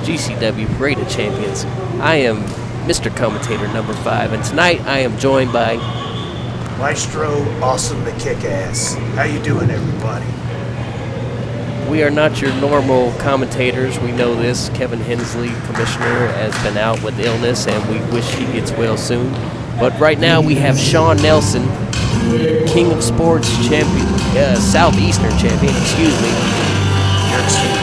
GCW Parade of Champions. I am Mr. Commentator number 5, and tonight I am joined by Maestro Awesome the Kick-Ass. How you doing, everybody? We are not your normal commentators. We know this. Kevin Hensley, commissioner, has been out with illness, and we wish he gets well soon. But right now we have Sean Nelson, King of Sports champion, Southeastern champion, excuse me. You're excused.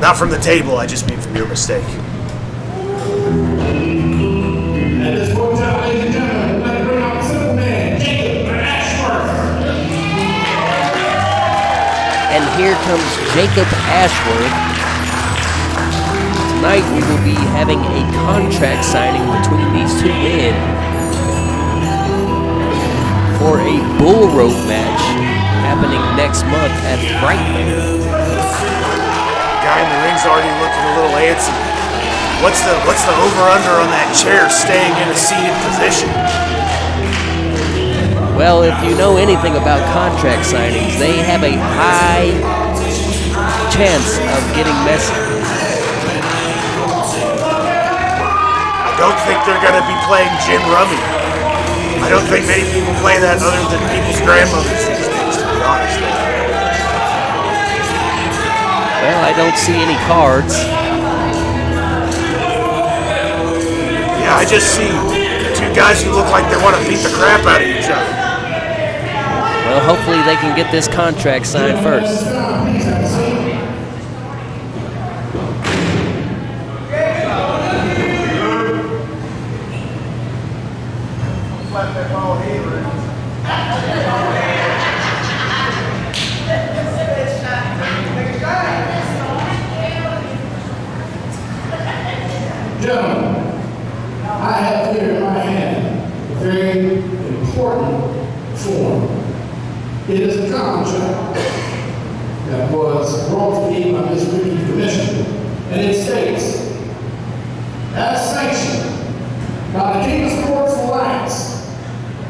Not from the table, I just mean from your mistake. At this point in time, ladies and gentlemen, we'd like to bring out the simple man, Jacob Ashworth. And here comes Jacob Ashworth. Tonight we will be having a contract signing between these two men for a bull rope match happening next month at Frightmare. Guy in the ring's already looking a little antsy. What's the over-under on that chair staying in a seated position? Well, if you know anything about contract signings, they have a high chance of getting messy. I don't think they're going to be playing gin rummy. I don't think many people play that other than people's grandmothers these days, to be honest. Well, I don't see any cards. Yeah, I just see two guys who look like they want to beat the crap out of each other. Well, hopefully they can get this contract signed first. Gentlemen, I have here in my hand a very important form. It is a contract that was brought to me by this Ricky Commission, and it states, as sanctioned by the King of Sports Alliance,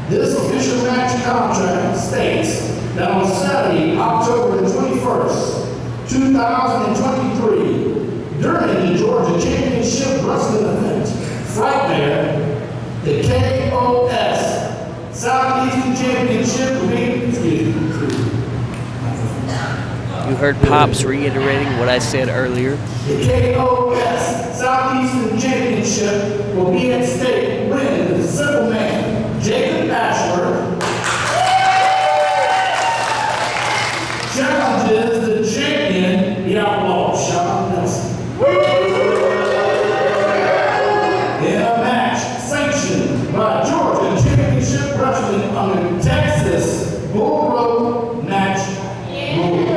this official match contract states that on Saturday, October the 21st, 2023, during the Georgia Championship Wrestling event, Frightmare, the KOS Southeastern Championship will be, You heard Pops reiterating what I said earlier. The KOS Southeastern Championship will be at stake when the simple man, Jacob Ashworth, challenges the champion, the outlaw, Sean Nelson. In a match sanctioned by Georgia Championship Wrestling under Texas Bull Rope Match rules.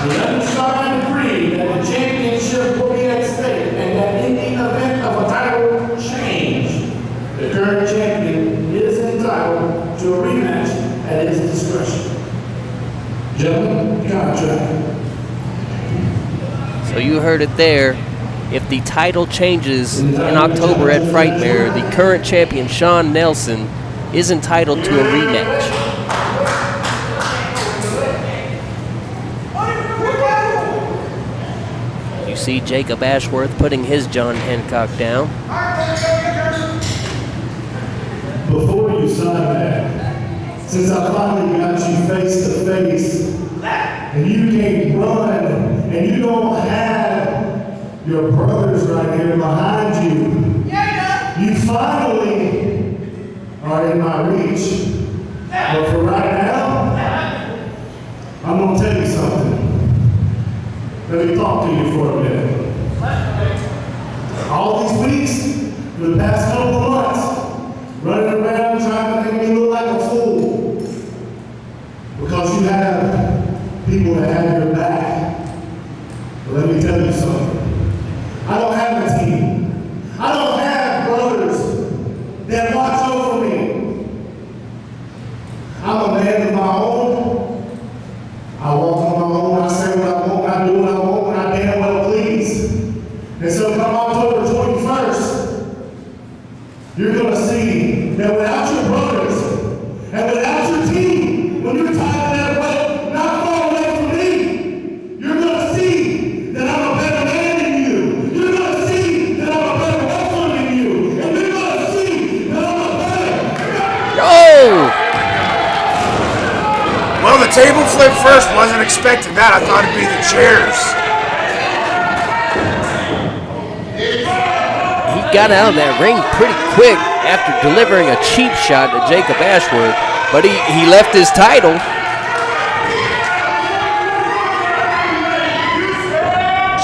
The undersigned agree that the championship will be at stake and that in the event of a title change, the current champion is entitled to a rematch at his discretion. Gentlemen, contract. So you heard it there. If the title changes in October at Frightmare, the current champion, Sean Nelson, is entitled to a rematch. You see Jacob Ashworth putting his John Hancock down. Before you sign that, since I finally got you face to face, and you can't run, and you don't have your brothers right here behind you, you finally are in my reach. But for right now, I'm gonna tell you something. Let me talk to you for a minute. All these weeks, for the past couple of months, running around trying to make me look like a fool. Because you have people that have your back. But let me tell you something. I don't have a team. I don't have brothers that watch over me. I'm a man of my own. I walk on my own. I say what I want. I do what I want when I damn well please. And so come October 21st, you're going to see that without your brothers and without your team, when you're tired of that weight, not far away from me, table flip first. Wasn't expecting that. I thought it'd be the chairs. He got out of that ring pretty quick after delivering a cheap shot to Jacob Ashworth, but he left his title.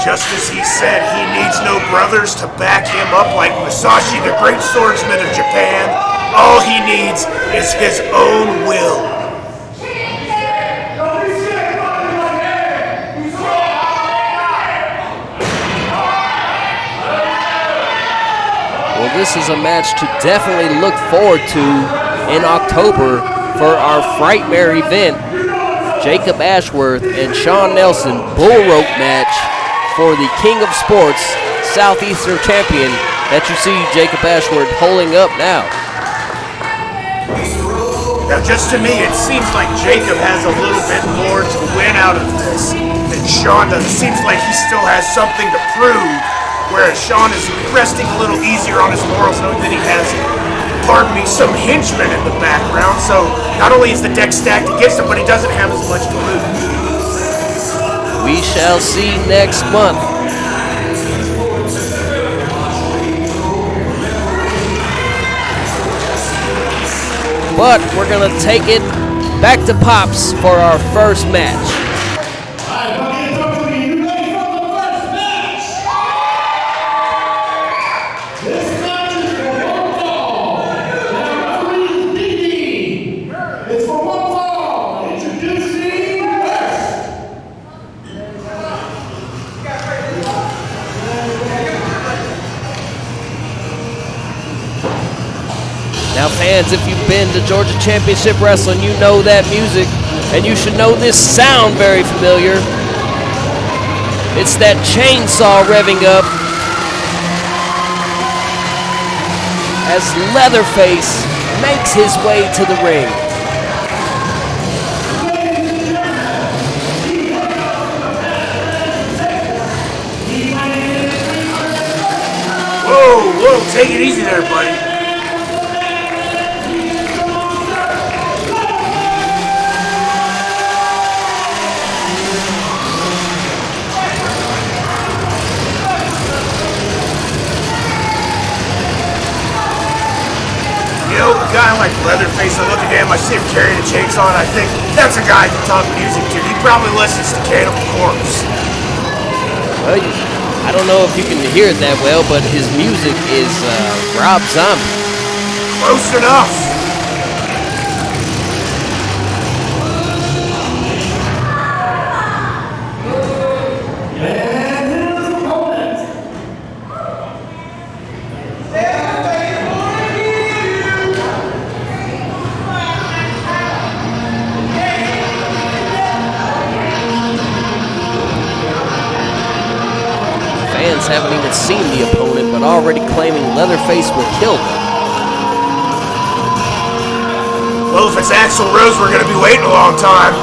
Just as he said, he needs no brothers to back him up like Musashi, the great swordsman of Japan. All he needs is his own will. Well, this is a match to definitely look forward to in October for our Frightmare event. Jacob Ashworth and Shawn Nelson bull rope match for the King of Sports Southeastern Champion that you see Jacob Ashworth holding up now. Now, just to me, it seems like Jacob has a little bit more to win out of this than Shawn does. It seems like he still has something to prove, whereas Shawn is resting a little easier on his laurels, knowing that he has, pardon me, some henchmen in the background. So not only is the deck stacked against him, but he doesn't have as much to lose. We shall see next month. But we're going to take it back to Pops for our first match. Now fans, if you've been to Georgia Championship Wrestling, you know that music, and you should know this sound very familiar. It's that chainsaw revving up as Leatherface makes his way to the ring. Whoa, take it easy there, buddy. A guy like Leatherface, I look at him, I see him carrying a chainsaw, and I think, that's a guy I can talk music to. He probably listens to Cannibal Corpse. Well, I don't know if you can hear it that well, but his music is Rob Zombie. Close enough. Haven't even seen the opponent, but already claiming Leatherface will kill them. Well, if it's Axl Rose, we're going to be waiting a long time.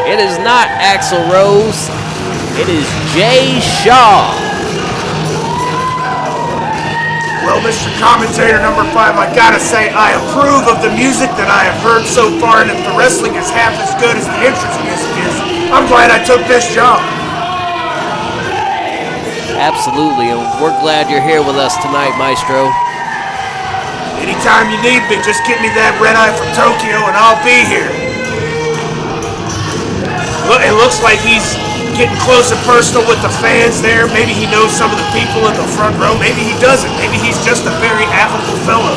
It is not Axl Rose. It is Jay Shaw. Well, Mr. Commentator number 5, I gotta say, I approve of the music that I have heard so far, and if the wrestling is half as good as the entrance music is, I'm glad I took this job. Absolutely, and we're glad you're here with us tonight, Maestro. Anytime you need me, just give me that red eye from Tokyo, and I'll be here. Look, it looks like he's getting close and personal with the fans there. Maybe he knows some of the people in the front row. Maybe he doesn't. Maybe he's just a very affable fellow.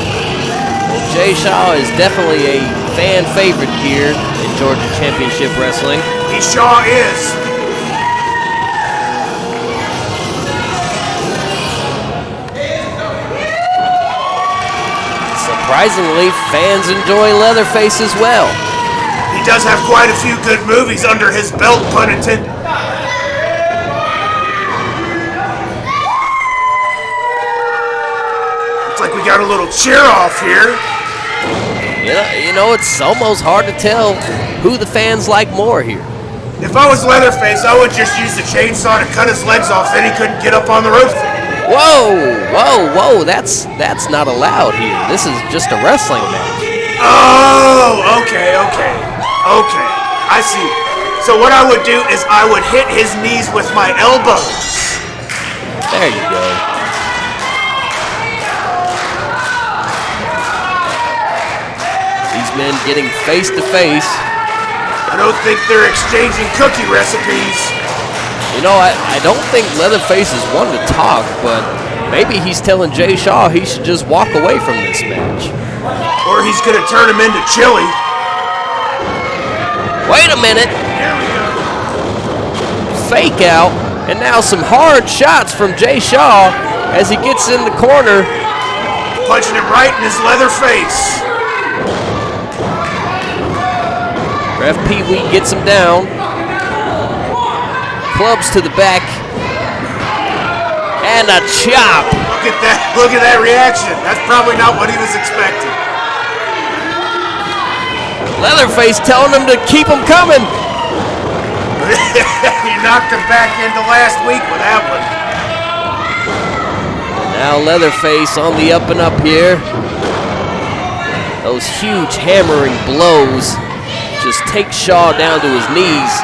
Well, Jay Shaw is definitely a fan favorite here in Georgia Championship Wrestling. He sure is. Surprisingly, fans enjoy Leatherface as well. He does have quite a few good movies under his belt, pun intended. Looks like we got a little cheer off here. You know, it's almost hard to tell who the fans like more here. If I was Leatherface, I would just use the chainsaw to cut his legs off, then he couldn't get up on the ropes. Whoa, that's not allowed here. This is just a wrestling match. Oh, okay. I see. So what I would do is I would hit his knees with my elbows. There you go. These men getting face to face. I don't think they're exchanging cookie recipes. You know, I don't think Leatherface is one to talk, but maybe he's telling Jay Shaw he should just walk away from this match. Or he's going to turn him into chili. Wait a minute. Here we go. Fake out, and now some hard shots from Jay Shaw as he gets in the corner. Punching him right in his leather face. Ref Pee Wee gets him down. Clubs to the back. And a chop. Look at that reaction. That's probably not what he was expecting. Leatherface telling him to keep him coming. He knocked him back into last week with that one. Now Leatherface on the up and up here. Those huge hammering blows just take Shaw down to his knees.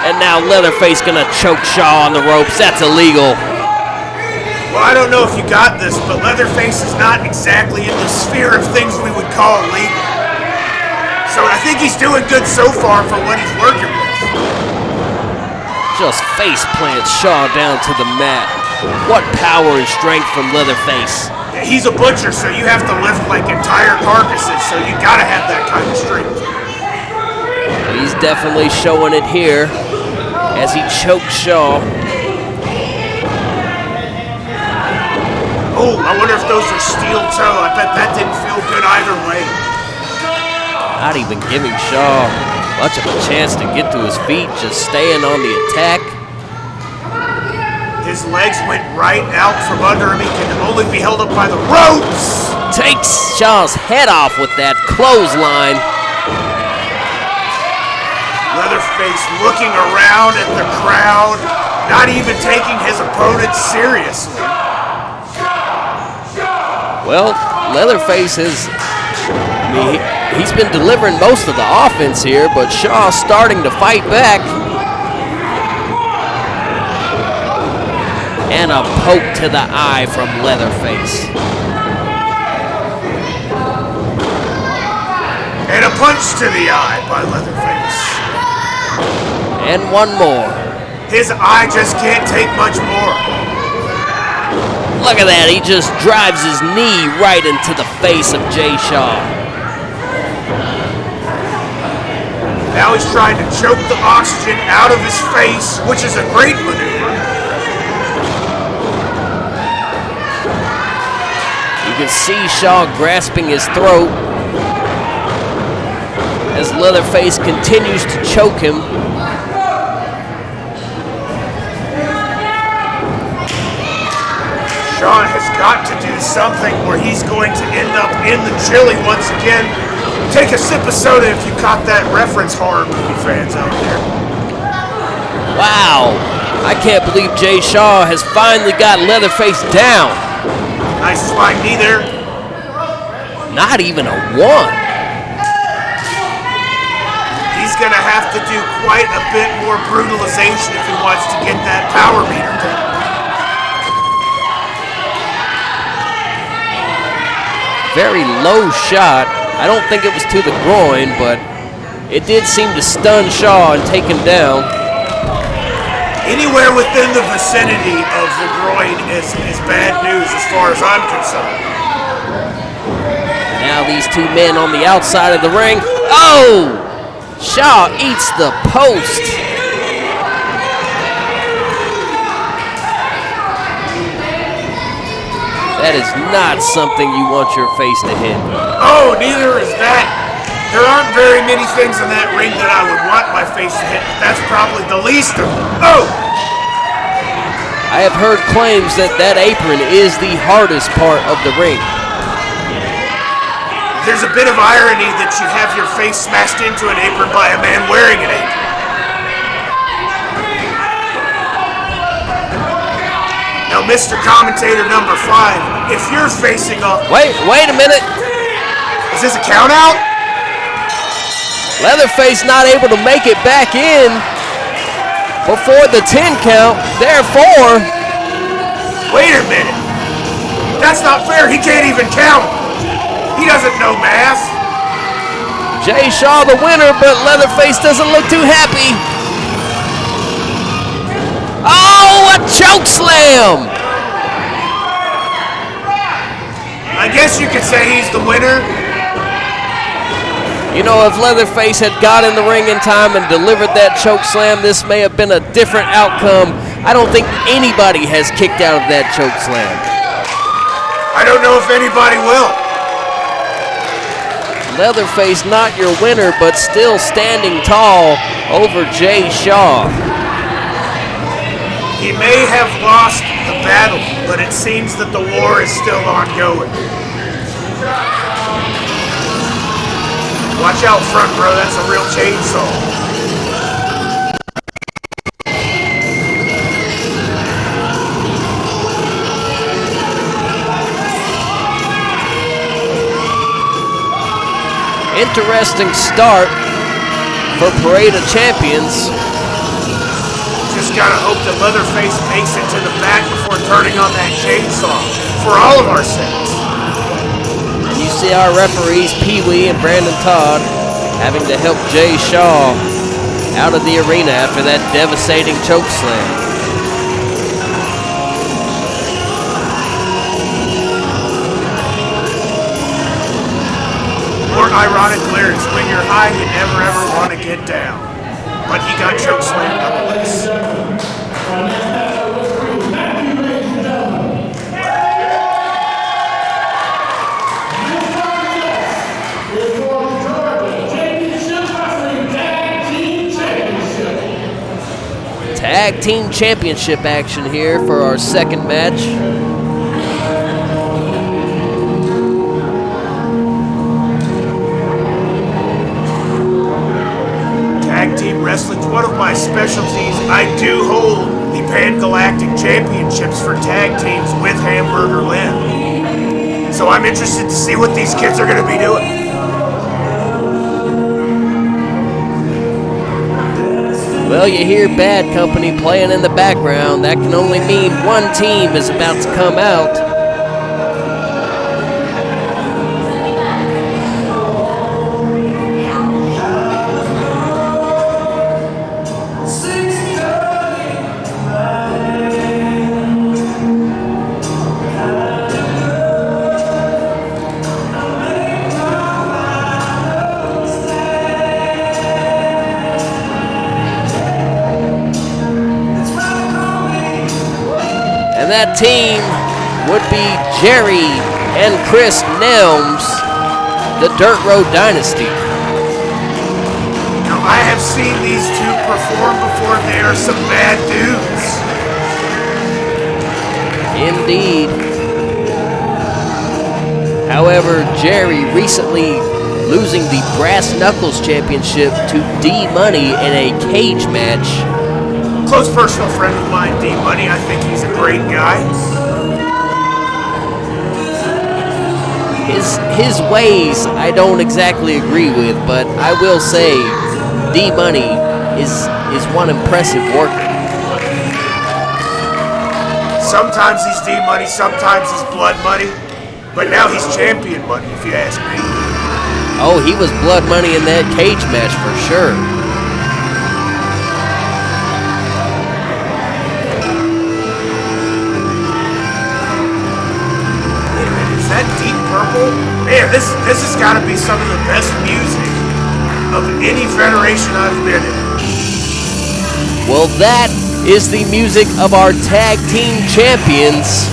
And now Leatherface gonna choke Shaw on the ropes. That's illegal. Well, I don't know if you got this, but Leatherface is not exactly in the sphere of things we would call legal. So I think he's doing good so far for what he's working with. Just face plants Shaw down to the mat. What power and strength from Leatherface. He's a butcher, so you have to lift like entire carcasses, so you gotta have that kind of strength. He's definitely showing it here as he chokes Shaw. Oh, I wonder if those are steel toe. I bet that didn't feel good either way. Not even giving Shaw much of a chance to get to his feet, just staying on the attack. His legs went right out from under him. He can only be held up by the ropes. Takes Shaw's head off with that clothesline. Leatherface looking around at the crowd, not even taking his opponent seriously. Well, Leatherface he's been delivering most of the offense here, but Shaw's starting to fight back. And a poke to the eye from Leatherface. And a punch to the eye by Leatherface. And one more. His eye just can't take much more. Look at that, he just drives his knee right into the face of Jay Shaw. Now he's trying to choke the oxygen out of his face, which is a great maneuver. You can see Shaw grasping his throat as Leatherface continues to choke him. Shaw has got to do something where he's going to end up in the chili once again. Take a sip of soda if you caught that reference, horror movie fans out there. Wow, I can't believe Jay Shaw has finally got Leatherface down. Nice spike knee there. Not even a one. He's going to have to do quite a bit more brutalization if he wants to get that power meter down. Very low shot. I don't think it was to the groin, but it did seem to stun Shaw and take him down. Anywhere within the vicinity of the groin is bad news as far as I'm concerned. Now these two men on the outside of the ring. Oh! Shaw eats the post. That is not something you want your face to hit. Oh, neither is that. There aren't very many things in that ring that I would want my face to hit, but that's probably the least of them. Oh! I have heard claims that that apron is the hardest part of the ring. There's a bit of irony that you have your face smashed into an apron by a man wearing an apron. Now, Mr. Commentator number 5, if you're facing off... Wait a minute. Is this a count out? Leatherface not able to make it back in before the 10 count. Therefore... Wait a minute. That's not fair. He can't even count. He doesn't know math. Jay Shaw the winner, but Leatherface doesn't look too happy. Oh, a choke slam! I guess you could say he's the winner. You know, if Leatherface had got in the ring in time and delivered that choke slam, this may have been a different outcome. I don't think anybody has kicked out of that choke slam. I don't know if anybody will. Leatherface not your winner, but still standing tall over Jay Shaw. He may have lost the battle, but it seems that the war is still ongoing. Watch out front, bro. That's a real chainsaw. Interesting start for Parade of Champions. Just gotta hope that Leatherface makes it to the back before turning on that chainsaw for all of our sakes. You see our referees, Pee Wee and Brandon Todd, having to help Jay Shaw out of the arena after that devastating choke slam. More ironic lyrics: when you're high, you never ever want to get down. But he got choke slammed nonetheless. Tag Team Championship action here for our second match. Tag team wrestling's one of my specialties. I do hold the Pan-Galactic Championships for tag teams with Hamburger Lynn. So I'm interested to see what these kids are going to be doing. Well, you hear Bad Company playing in the background. That can only mean one team is about to come out. That team would be Jerry and Chris Nelms, the Dirt Road Dynasty. Now, I have seen these two perform before. They are some bad dudes. Indeed. However, Jerry recently losing the Brass Knuckles Championship to D-Money in a cage match. Close personal friend of mine, D-Money. I think he's a great guy. His ways I don't exactly agree with, but I will say D-Money is one impressive worker. Sometimes he's D-Money, sometimes he's Blood Money, but now he's Champion Money, if you ask me. Oh, he was Blood Money in that cage match for sure. That deep purple, man, this has got to be some of the best music of any federation I've been in. Well, that is the music of our tag team champions,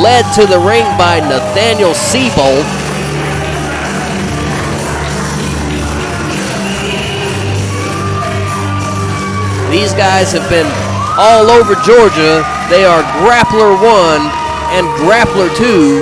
led to the ring by Nathaniel Seabold. These guys have been all over Georgia. They are Grappler 1 and Grappler 2,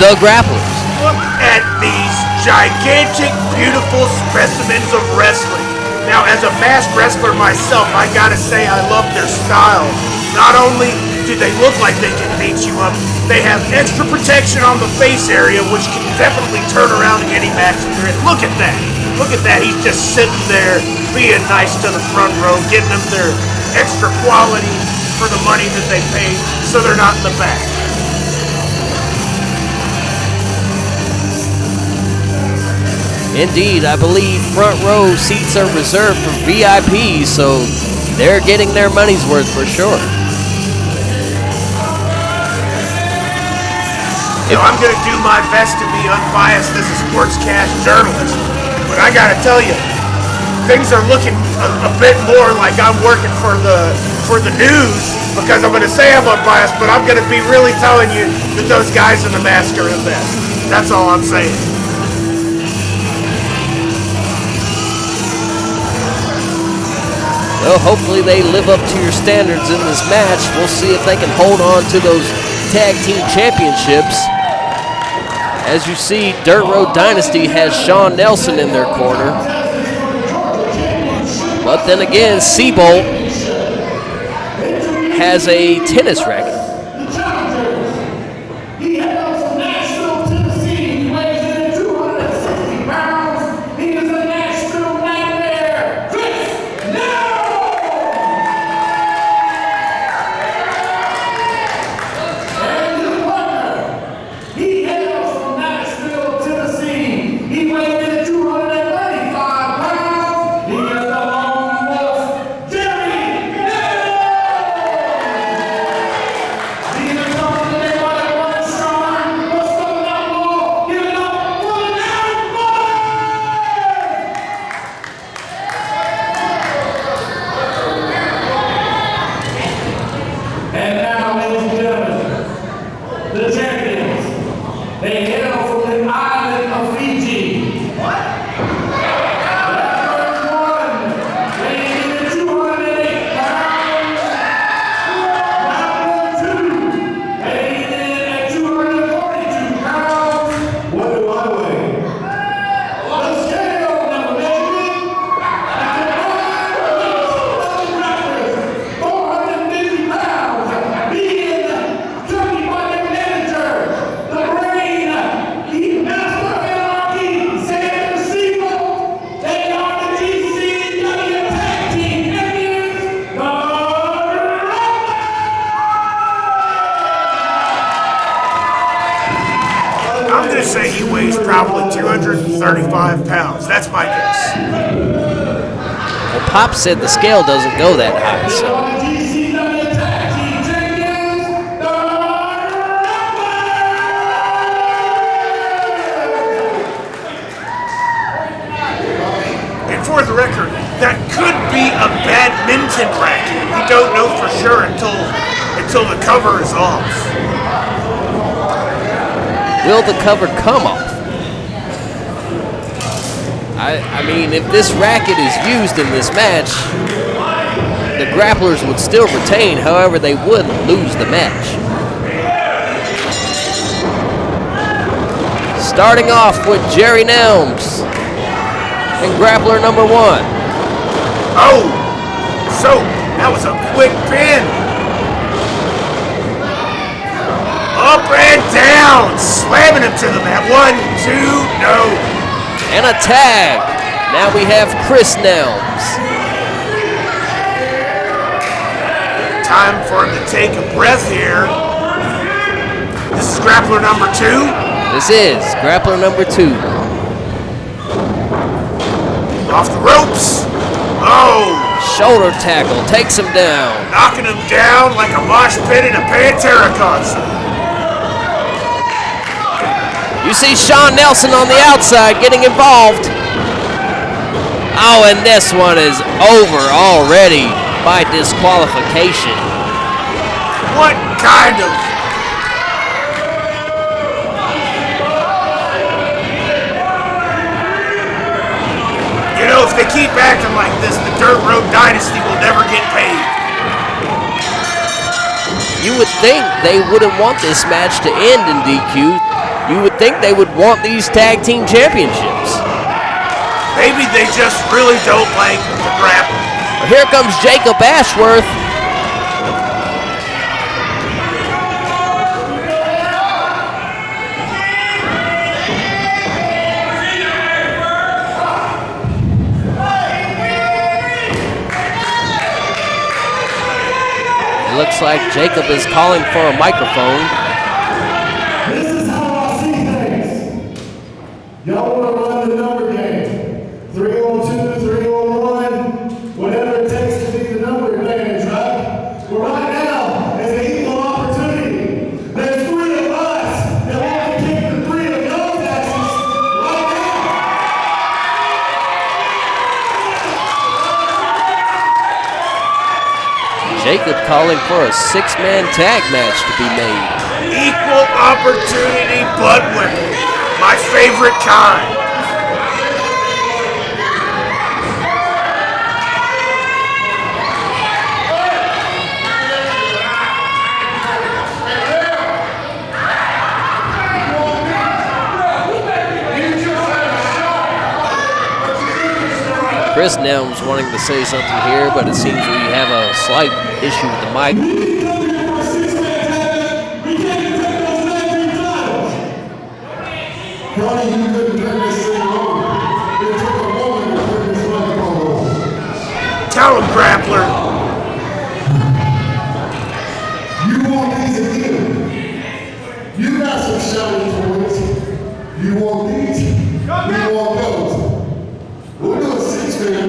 the Grapplers. Look at these gigantic, beautiful specimens of wrestling. Now, as a masked wrestler myself, I gotta say I love their style. Not only do they look like they can beat you up, they have extra protection on the face area, which can definitely turn around in any match that they're in. Look at that. Look at that. He's just sitting there being nice to the front row, getting them their extra quality for the money that they paid, so they're not in the back. Indeed, I believe front row seats are reserved for VIPs, so they're getting their money's worth for sure. I'm going to do my best to be unbiased as a sportscast journalist, but I got to tell you, things are looking a bit more like I'm working for the news, because I'm going to say I'm unbiased, but I'm going to be really telling you that those guys in the mask are the best. That's all I'm saying. Well, hopefully they live up to your standards in this match. We'll see if they can hold on to those tag team championships. As you see, Dirt Road Dynasty has Shawn Nelson in their corner. But then again, Seabolt has a tennis racket. Say he weighs probably 235 pounds. That's my guess. Well, Pop said the scale doesn't go that high, so. And for the record, that could be a badminton racket. We don't know for sure until the cover is off. Will the cover come off? I mean, if this racket is used in this match, the grapplers would still retain, however, they would lose the match. Starting off with Jerry Nelms and grappler number 1. Oh, so that was a quick pin. Up and down, slamming him to the mat. 1, 2, no. And a tag. Now we have Chris Nelms. Time for him to take a breath here. This is grappler number 2. This is grappler number 2. Off the ropes. Oh. Shoulder tackle takes him down. Knocking him down like a mosh pit in a Pantera concert. You see Shawn Nelson on the outside getting involved. Oh, and this one is over already by disqualification. What kind of... You know, if they keep acting like this, the Dirt Road Dynasty will never get paid. You would think they wouldn't want this match to end in DQ. You would think they would want these tag team championships. Maybe they just really don't like the grappling. Here comes Jacob Ashworth. It looks like Jacob is calling for a microphone. This is how I see things. Y'all want to run the number game. 3-on-2, 3-on-1, whatever it takes to be the number advantage, right? But right now, it's an equal opportunity. There's 3 of us that want to kick the 3 of those asses right now. Jacob calling for a 6-man tag match to be made. Equal opportunity butt whipping. My favorite kind. Chris Nelms wanting to say something here, but it seems we have a slight issue with the mic. Tell him, grappler. You want these again? You got some shouting toys. You want these? You want those? We'll do a 6-man.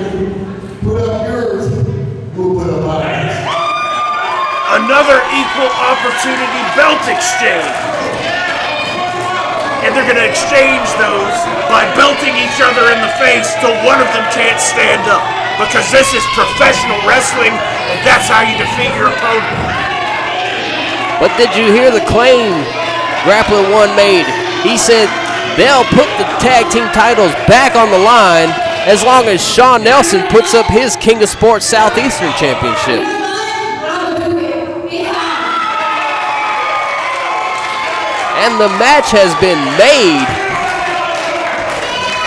Put up yours. We'll put up ours. Another equal opportunity belt exchange. And they're going to exchange those by belting each other in the face till one of them can't stand up. Because this is professional wrestling, and that's how you defeat your opponent. But did you hear the claim Grappler One made? He said they'll put the tag team titles back on the line as long as Shawn Nelson puts up his King of Sports Southeastern Championship. And the match has been made.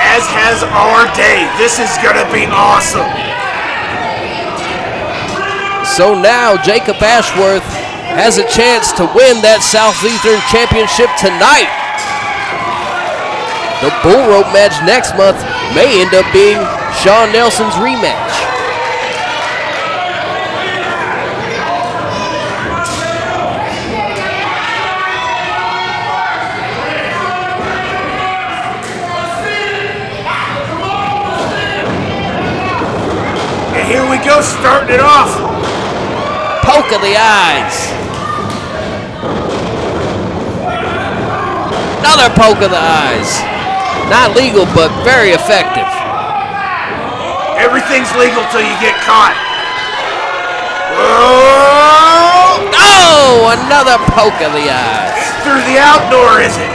As has our day. This is gonna be awesome. So now Jacob Ashworth has a chance to win that Southeastern Championship tonight. The bull rope match next month may end up being Shawn Nelson's rematch. Here we go, starting it off. Poke of the eyes. Another poke of the eyes. Not legal, but very effective. Everything's legal till you get caught. Whoa! Oh, another poke of the eyes. Through the outdoor, is it?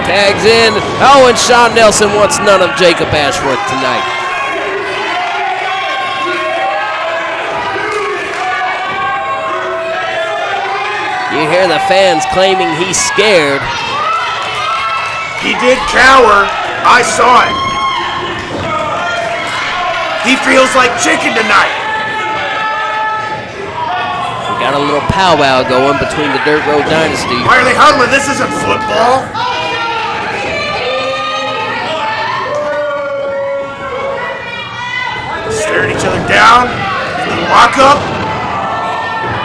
Tags in. Oh, and Shawn Nelson wants none of Jacob Ashworth tonight. You hear the fans claiming he's scared. He did cower. I saw it. He feels like chicken tonight. We got a little powwow going between the Dirt Road Dynasty. Why are they huddling? This isn't football. Staring each other down. Lock up.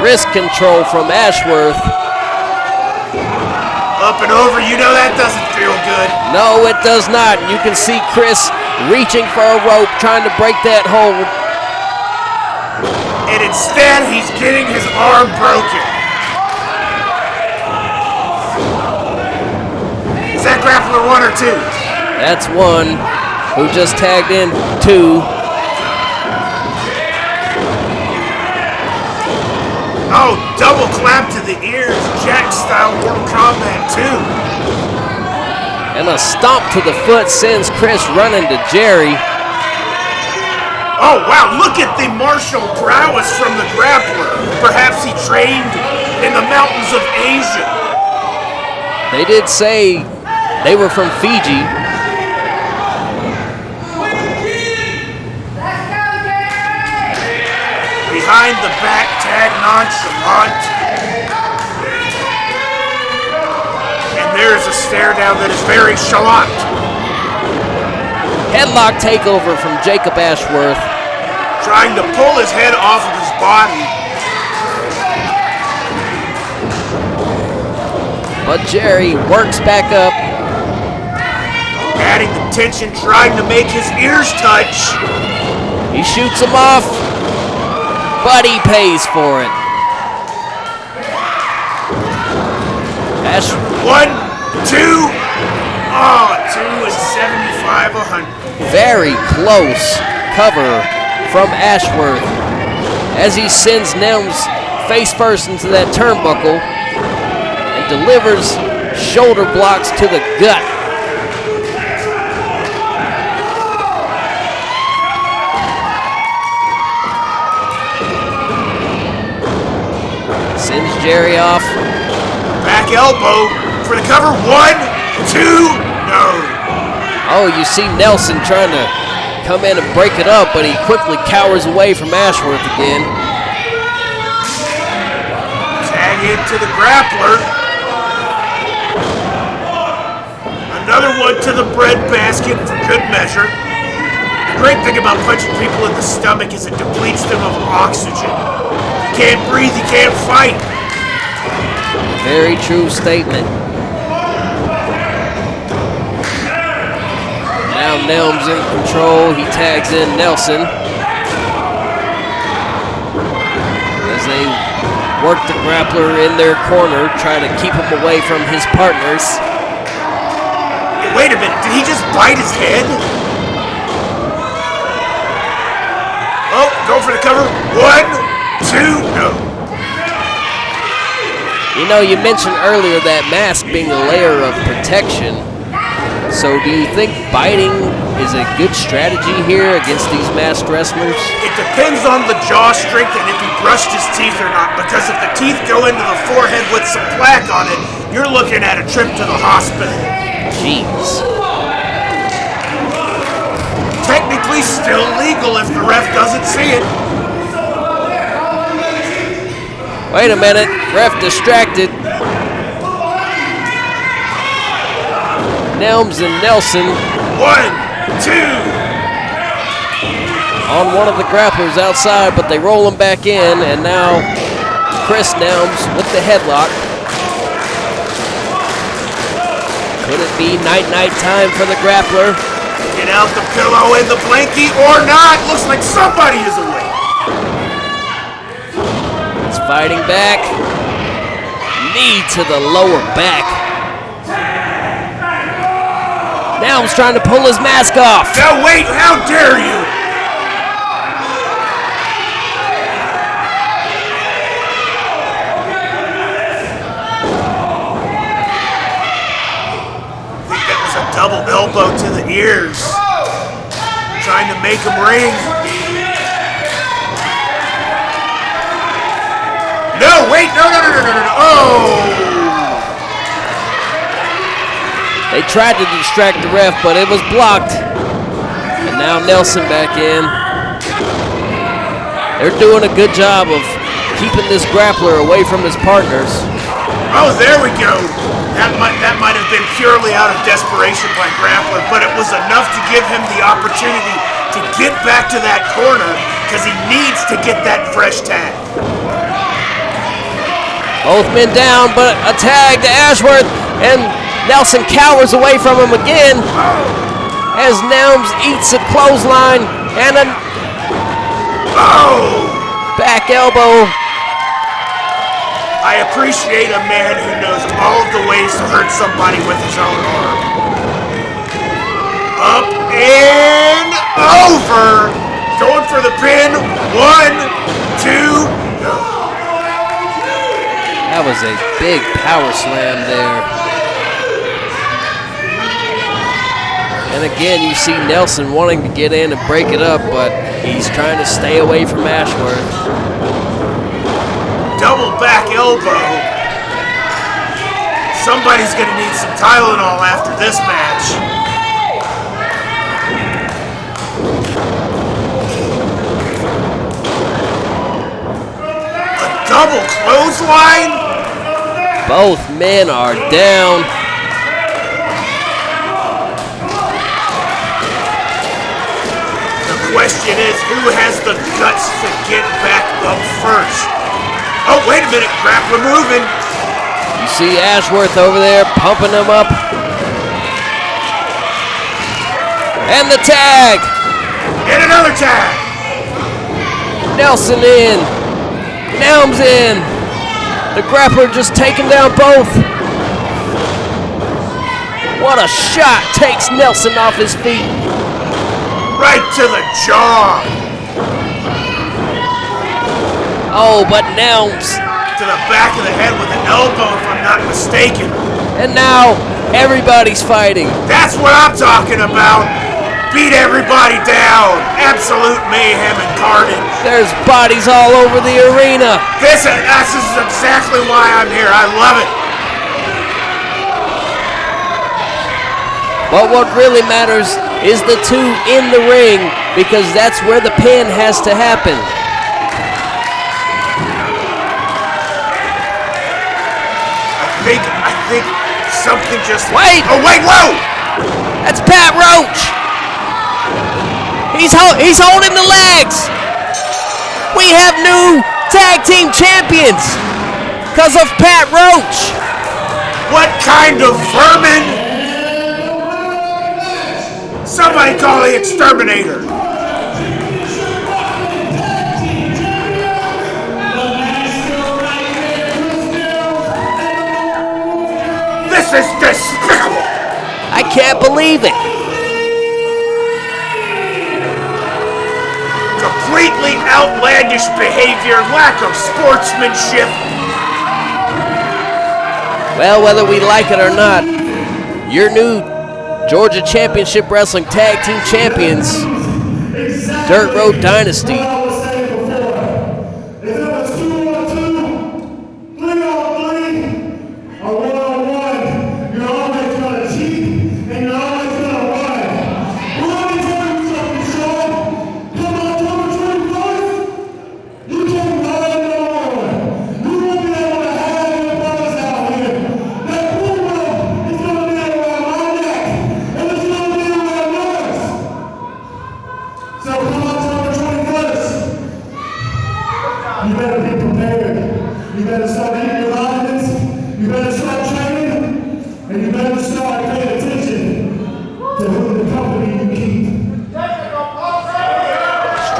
Wrist control from Ashworth. Up and over, you know that doesn't feel good. No, it does not. You can see Chris reaching for a rope, trying to break that hold. And instead, he's getting his arm broken. Is that grappler 1 or 2? That's 1 who just tagged in 2. Oh, double clap to the ears, Jack style Mortal Kombat 2. And a stomp to the foot sends Chris running to Jerry. Oh, wow, look at the martial prowess from the grappler. Perhaps he trained in the mountains of Asia. They did say they were from Fiji. Behind the back tag, nonchalant. And there's a stare down that is very chalant. Headlock takeover from Jacob Ashworth. Trying to pull his head off of his body. But Jerry works back up. Adding the tension, trying to make his ears touch. He shoots him off, but he pays for it. Ash. 1, 2. Oh, 2 is 75, 100. Very close cover from Ashworth as he sends Nelms face first into that turnbuckle and delivers shoulder blocks to the gut. Sends Jerry off. Back elbow for the cover. 1, 2, no. Oh, you see Nelson trying to come in and break it up, but he quickly cowers away from Ashworth again. Tag into the grappler. Another one to the breadbasket for good measure. The great thing about punching people in the stomach is it depletes them of oxygen. You can't breathe, you can't fight. Very true statement. Now Nelms in control. He tags in Nelson as they work the grappler in their corner, trying to keep him away from his partners. Wait a minute, did he just bite his head? Oh, go for the cover. 1, 2, no. You know, you mentioned earlier that mask being a layer of protection. So do you think biting is a good strategy here against these masked wrestlers? It depends on the jaw strength and if he brushed his teeth or not. Because if the teeth go into the forehead with some plaque on it, you're looking at a trip to the hospital. Jeez. Technically still legal if the ref doesn't see it. Wait a minute, ref distracted. Nelms and Nelson 1, 2. on one of the grapplers outside, but they roll him back in, and now Chris Nelms with the headlock. Could it be night-night time for the grappler? Get out the pillow and the blankie or not. Looks like somebody is awake. It's fighting back. Knee to the lower back. Nelms trying to pull his mask off. Now wait, how dare you? I think that was a double elbow to the ears. Trying to make him ring. No, wait, no. Oh! They tried to distract the ref, but it was blocked. And now Nelson back in. They're doing a good job of keeping this grappler away from his partners. Oh, there we go. That might have been purely out of desperation by grappler, but it was enough to give him the opportunity to get back to that corner because he needs to get that fresh tag. Both men down, but a tag to Ashworth, and Nelson cowers away from him again as Nelms eats a clothesline and a back elbow. I appreciate a man who knows all of the ways to hurt somebody with his own arm. Up and over. Going for the pin. 1, 2, go. That was a big power slam there. And again, you see Nelson wanting to get in and break it up, but he's trying to stay away from Ashworth. Double back elbow. Somebody's gonna need some Tylenol after this match. A double clothesline? Both men are down. The question is, who has the guts to get back up first? Oh, wait a minute, grappler moving. You see Ashworth over there pumping him up. And the tag. And another tag. Nelson in. Nelms in. The grappler just taking down both. What a shot. Takes Nelson off his feet. Right to the jaw. Oh, but Nelms. To the back of the head with an elbow, if I'm not mistaken. And now everybody's fighting. That's what I'm talking about. Beat everybody down. Absolute mayhem and carnage. There's bodies all over the arena. This is exactly why I'm here. I love it. But what really matters is the two in the ring, because that's where the pin has to happen. I think something just... Wait! Oh, wait, whoa! That's Pat Roach. He's holding the legs. We have new tag team champions because of Pat Roach. What kind of vermin? Somebody call the exterminator. This is despicable. I can't believe it. Completely outlandish behavior, lack of sportsmanship. Well, whether we like it or not, your new Georgia Championship Wrestling Tag Team Champions, Dirt Road Dynasty.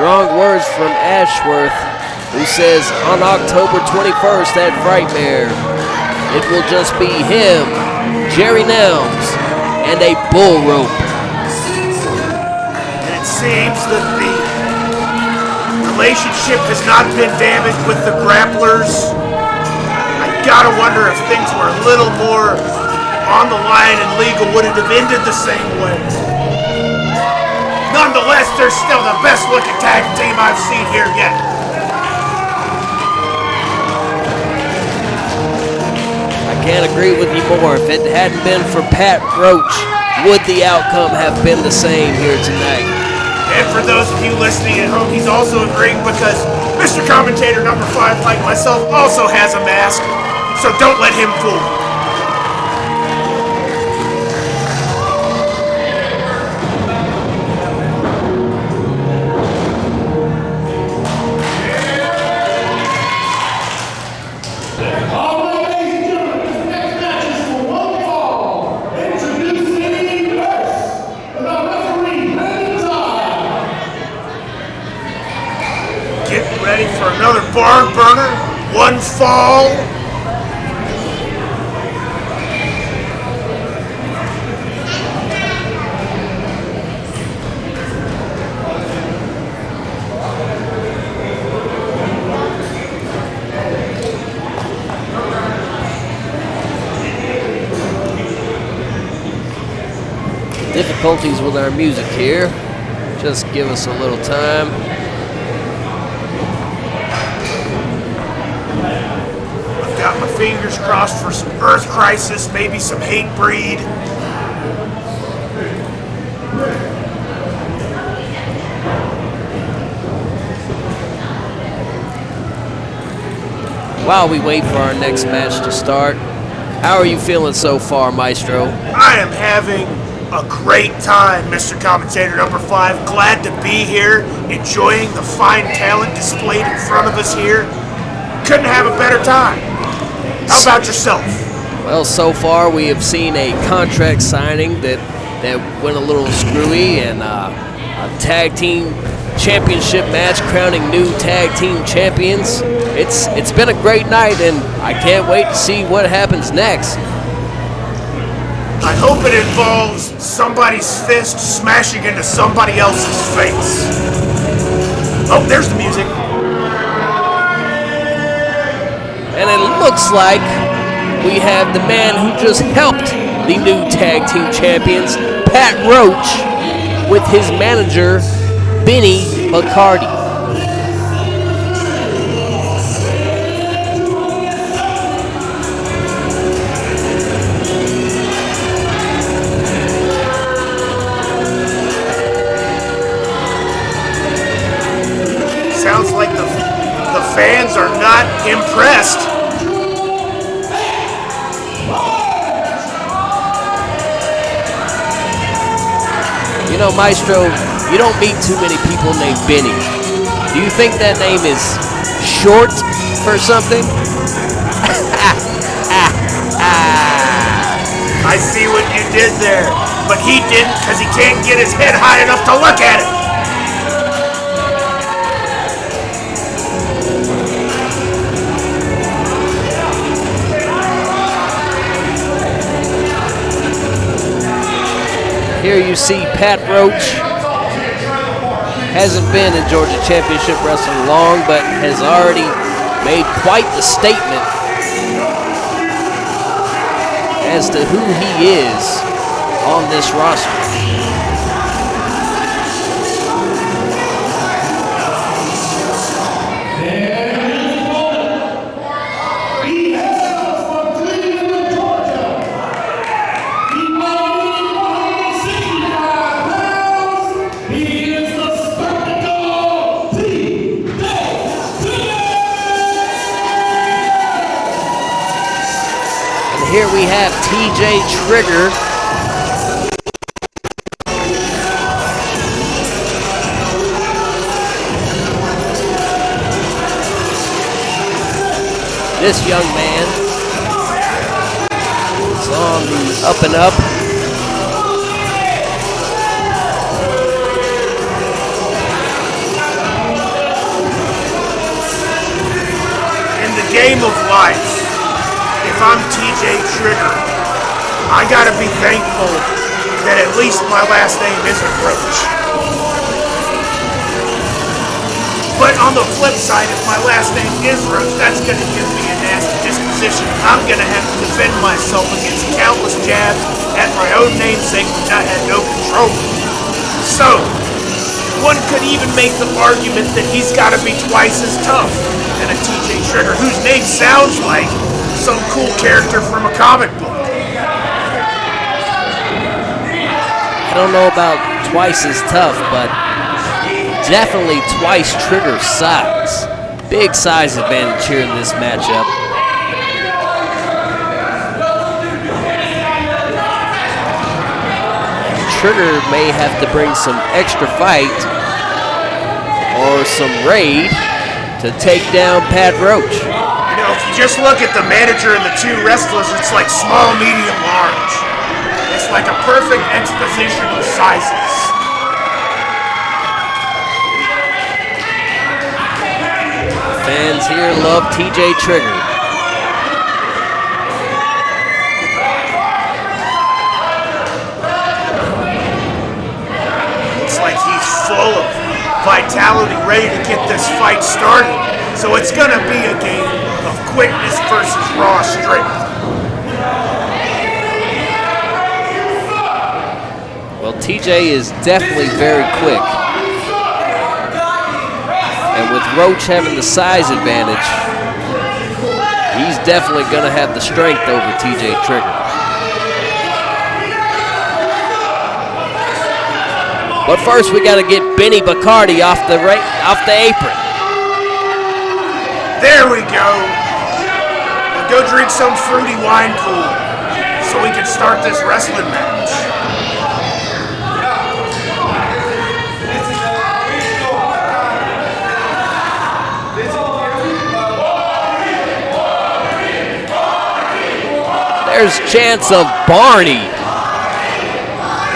Strong words from Ashworth, who says on October 21st at Frightmare, it will just be him, Jerry Nelms, and a bull rope. And it seems that the relationship has not been damaged with the grapplers. I gotta wonder if things were a little more on the line and legal, would it have ended the same way? Nonetheless, they're still the best looking tag team I've seen here yet. I can't agree with you more. If it hadn't been for Pat Roach, would the outcome have been the same here tonight? And for those of you listening at home, he's also agreeing because Mr. Commentator number 5, like myself, also has a mask. So don't let him fool you. Getting ready for another barn burner. One fall. Difficulties with our music here. Just give us a little time. Got my fingers crossed for some Earth Crisis, maybe some Hate Breed. While we wait for our next match to start, how are you feeling so far, Maestro? I am having a great time, Mr. Commentator number 5. Glad to be here, enjoying the fine talent displayed in front of us here. Couldn't have a better time. How about yourself? Well, so far we have seen a contract signing that went a little screwy, and a tag team championship match crowning new tag team champions. It's been a great night, and I can't wait to see what happens next. I hope it involves somebody's fist smashing into somebody else's face. Oh, there's the music. And it looks like we have the man who just helped the new tag team champions, Pat Roach, with his manager, Benny McCarty. Sounds like the fans are not impressed. You know, Maestro, you don't meet too many people named Benny. Do you think that name is short for something? I see what you did there, but he didn't because he can't get his head high enough to look at it. Here you see Pat Roach. Hasn't been in Georgia Championship Wrestling long, but has already made quite the statement as to who he is on this roster. Here we have TJ Trigger. This young man is on the up and up. In the game of life, if I'm TJ Trigger, I gotta be thankful that at least my last name isn't Roach. But on the flip side, if my last name is Roach, that's gonna give me a nasty disposition. I'm gonna have to defend myself against countless jabs at my own namesake, which I had no control over. So, one could even make the argument that he's gotta be twice as tough than a TJ Trigger, whose name sounds like some cool character from a comic book. I don't know about twice as tough, but definitely twice Trigger's size. Big size advantage here in this matchup. Trigger may have to bring some extra fight or some raid to take down Pat Roach. You know, if you just look at the manager and the two wrestlers, it's like small, medium, large. It's like a perfect exposition of sizes. Fans here love TJ Trigger. Looks like he's full of vitality, ready to get this fight started. So it's gonna be a game of quickness versus raw strength. Well, TJ is definitely very quick. And with Roach having the size advantage, he's definitely going to have the strength over TJ Trigger. But first, we got to get Benny Bacardi off the apron. There we go. Now go drink some fruity wine cooler so we can start this wrestling match. There's chance of Barney.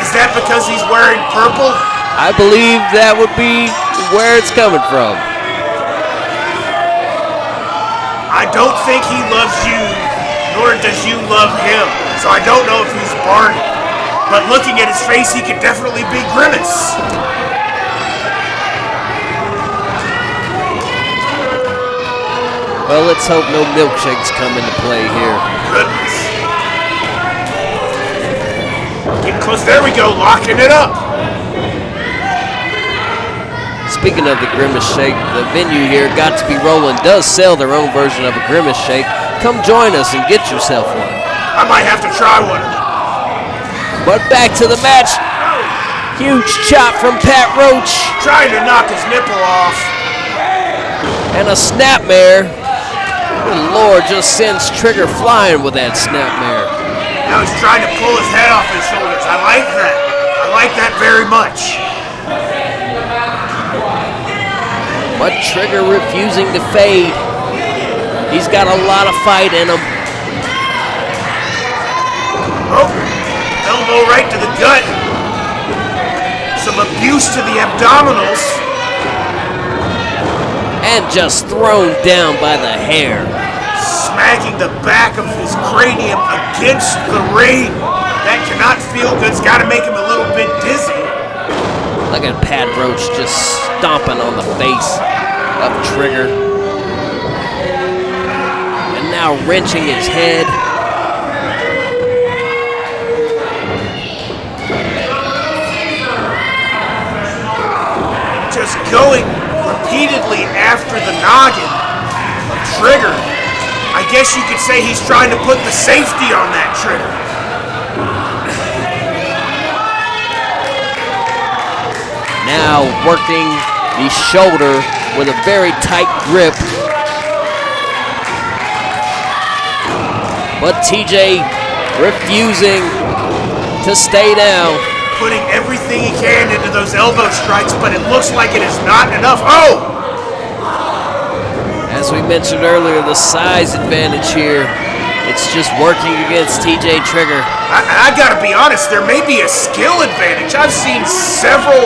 Is that because he's wearing purple? I believe that would be where it's coming from. I don't think he loves you, nor does you love him. So I don't know if he's Barney. But looking at his face, he could definitely be Grimace. Well, let's hope no milkshakes come into play here. Goodness. Getting close. There we go, locking it up. Speaking of the Grimace Shake, the venue here, Got to Be Rollin', does sell their own version of a Grimace Shake. Come join us and get yourself one. I might have to try one. But back to the match. Huge chop from Pat Roach. Trying to knock his nipple off. And a snapmare. Good Lord, just sends Trigger flying with that snapmare. Now he's trying to pull his head off his shoulders. I like that. I like that very much. But Trigger refusing to fade. He's got a lot of fight in him. Oh, elbow right to the gut. Some abuse to the abdominals. And just thrown down by the hair. Smacking the back of his cranium against the ring. That cannot feel good. It's got to make him a little bit dizzy. Look at Pat Roach just stomping on the face of Trigger. And now wrenching his head. Just going repeatedly after the noggin of Trigger. I guess you could say he's trying to put the safety on that Trigger. Now working the shoulder with a very tight grip. But TJ refusing to stay down. Putting everything he can into those elbow strikes, but it looks like it is not enough. Oh! As we mentioned earlier, the size advantage here. It's just working against TJ Trigger. I gotta be honest, there may be a skill advantage. I've seen several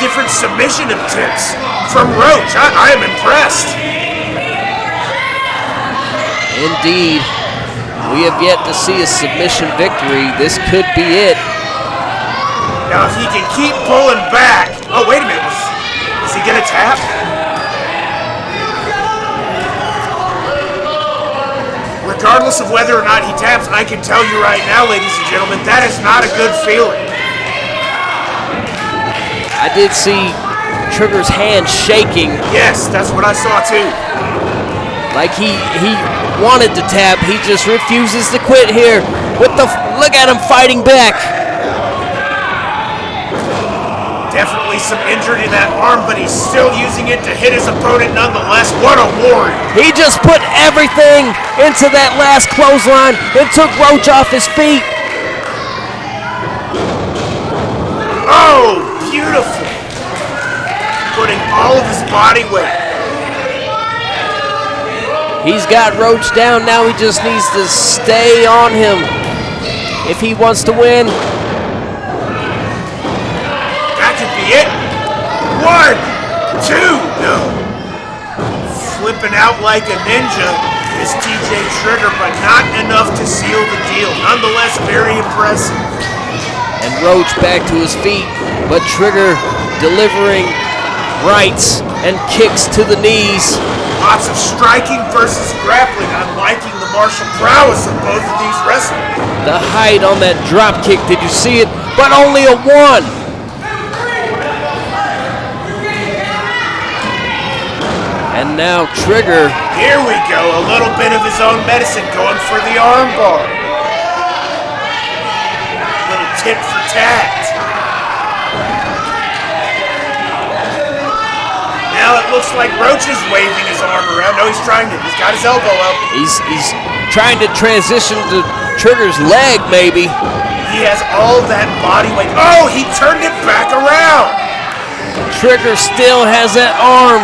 different submission attempts from Roach. I am impressed. Indeed. We have yet to see a submission victory. This could be it. Now, if he can keep pulling back. Oh, wait a minute. Is he gonna tap? Regardless of whether or not he taps, I can tell you right now, ladies and gentlemen, that is not a good feeling. I did see Trigger's hand shaking. Yes, that's what I saw too. Like he wanted to tap, he just refuses to quit here. Look at him fighting back. Definitely some injury in that arm, but he's still using it to hit his opponent nonetheless. What a warrior. He just put everything into that last clothesline and took Roach off his feet. Oh, beautiful. Putting all of his body weight. He's got Roach down, now he just needs to stay on him if he wants to win. That could be it. 1, 2, no. Flipping out like a ninja is TJ Trigger, but not enough to seal the deal. Nonetheless, very impressive. And Roach back to his feet, but Trigger delivering rights and kicks to the knees. Lots of striking versus grappling. I'm liking the martial prowess of both of these wrestlers. The height on that drop kick, did you see it? But only a 1. And And now Trigger. Here we go, a little bit of his own medicine going for the armbar. Little tit for tat. Now it looks like Roach is waving his arm around. No, he's got his elbow up. He's trying to transition to Trigger's leg, maybe. He has all that body weight. Oh, he turned it back around. Trigger still has that arm.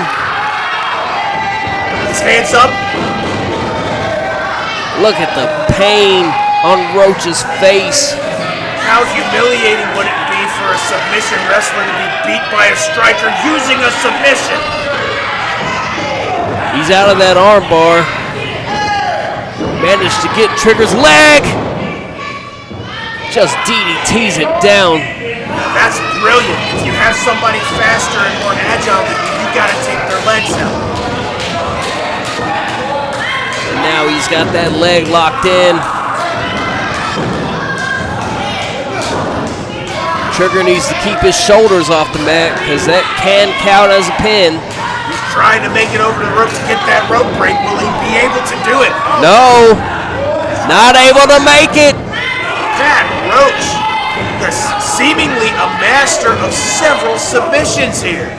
His hands up. Look at the pain on Roach's face. How humiliating would it be for a submission wrestler to be beat by a striker using a submission? He's out of that arm bar. Managed to get Trigger's leg. Just DDTs it down. That's brilliant. If you have somebody faster and more agile than you gotta take their legs out. And now he's got that leg locked in. Trigger needs to keep his shoulders off the mat because that can count as a pin. He's trying to make it over the rope to get that rope break. Will he be able to do it? No, not able to make it. That Roach, seemingly a master of several submissions here.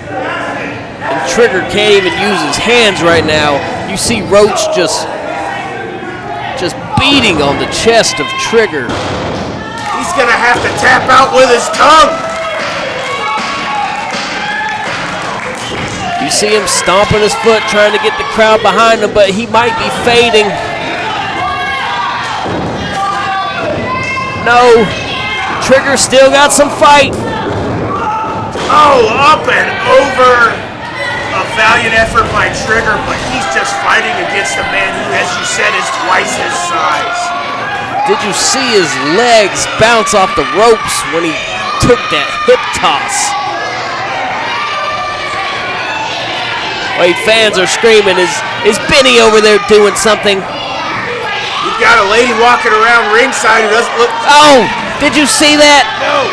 And Trigger can't even use his hands right now. You see Roach just beating on the chest of Trigger. He's gonna have to tap out with his tongue. You see him stomping his foot, trying to get the crowd behind him, but he might be fading. No, Trigger still got some fight. Oh, up and over. A valiant effort by Trigger, but he's just fighting against a man who, as you said, is twice his size. Did you see his legs bounce off the ropes when he took that hip toss? Wait, fans are screaming. Is Benny over there doing something? You've got a lady walking around ringside who doesn't look... Oh, did you see that? No.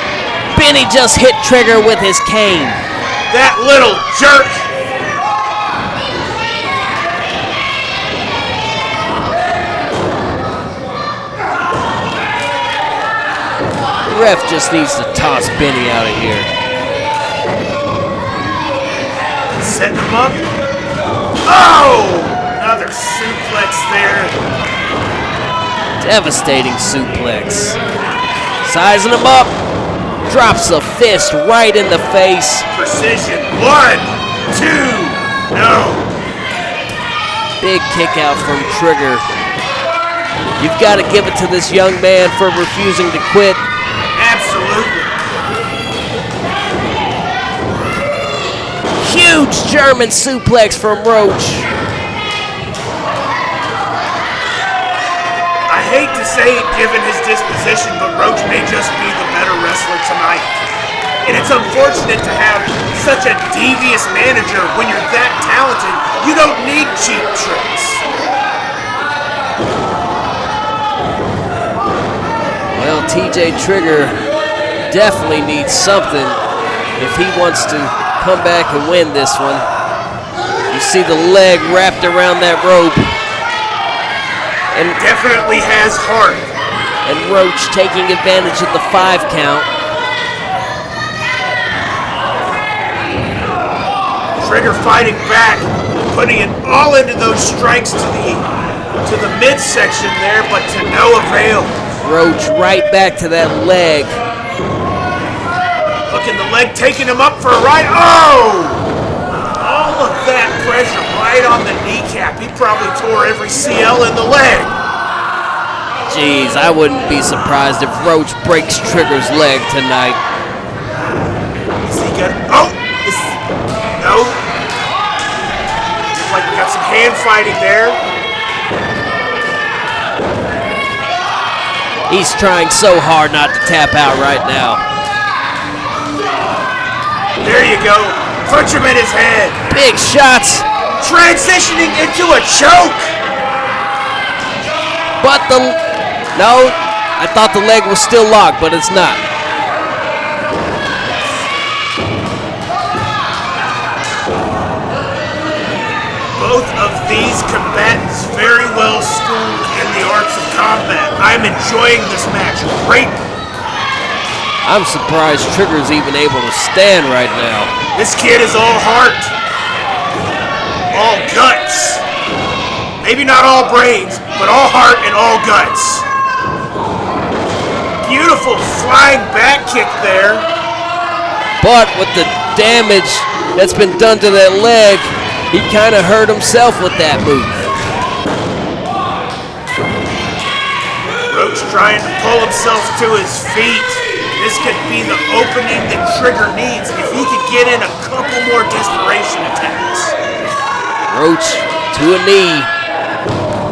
Benny just hit Trigger with his cane. That little jerk. The ref just needs to toss Benny out of here. Setting him up. Oh! Another suplex there. Devastating suplex. Sizing him up. Drops a fist right in the face. Precision. 1, 2, no. Big kick out from Trigger. You've got to give it to this young man for refusing to quit. Absolutely. Huge German suplex from Roach. I hate to say it given his disposition, but Roach may just be the better wrestler tonight. And it's unfortunate to have such a devious manager when you're that talented. You don't need cheap tricks. Well, TJ Trigger definitely needs something if he wants to come back and win this one. You see the leg wrapped around that rope. And definitely has heart. And Roach taking advantage of the 5 count. Trigger fighting back, putting it all into those strikes to the midsection there, but to no avail. Roach right back to that leg. Looking the leg taking him up for a ride. Oh! All of that pressure right on the kneecap. He probably tore every CL in the leg. Jeez, I wouldn't be surprised if Roach breaks Trigger's leg tonight. Is he gonna... Oh! No. Looks like we got some hand fighting there. He's trying so hard not to tap out right now. There you go. Punch him in his head. Big shots. Transitioning into a choke. But no, I thought the leg was still locked, but it's not. Both of these combatants very well schooled in the arts of combat. I'm enjoying this match greatly. I'm surprised Trigger's even able to stand right now. This kid is all heart, all guts. Maybe not all brains, but all heart and all guts. Beautiful flying back kick there. But with the damage that's been done to that leg, he kind of hurt himself with that move. Roach trying to pull himself to his feet. This could be the opening that Trigger needs if he could get in a couple more desperation attacks. Roach to a knee.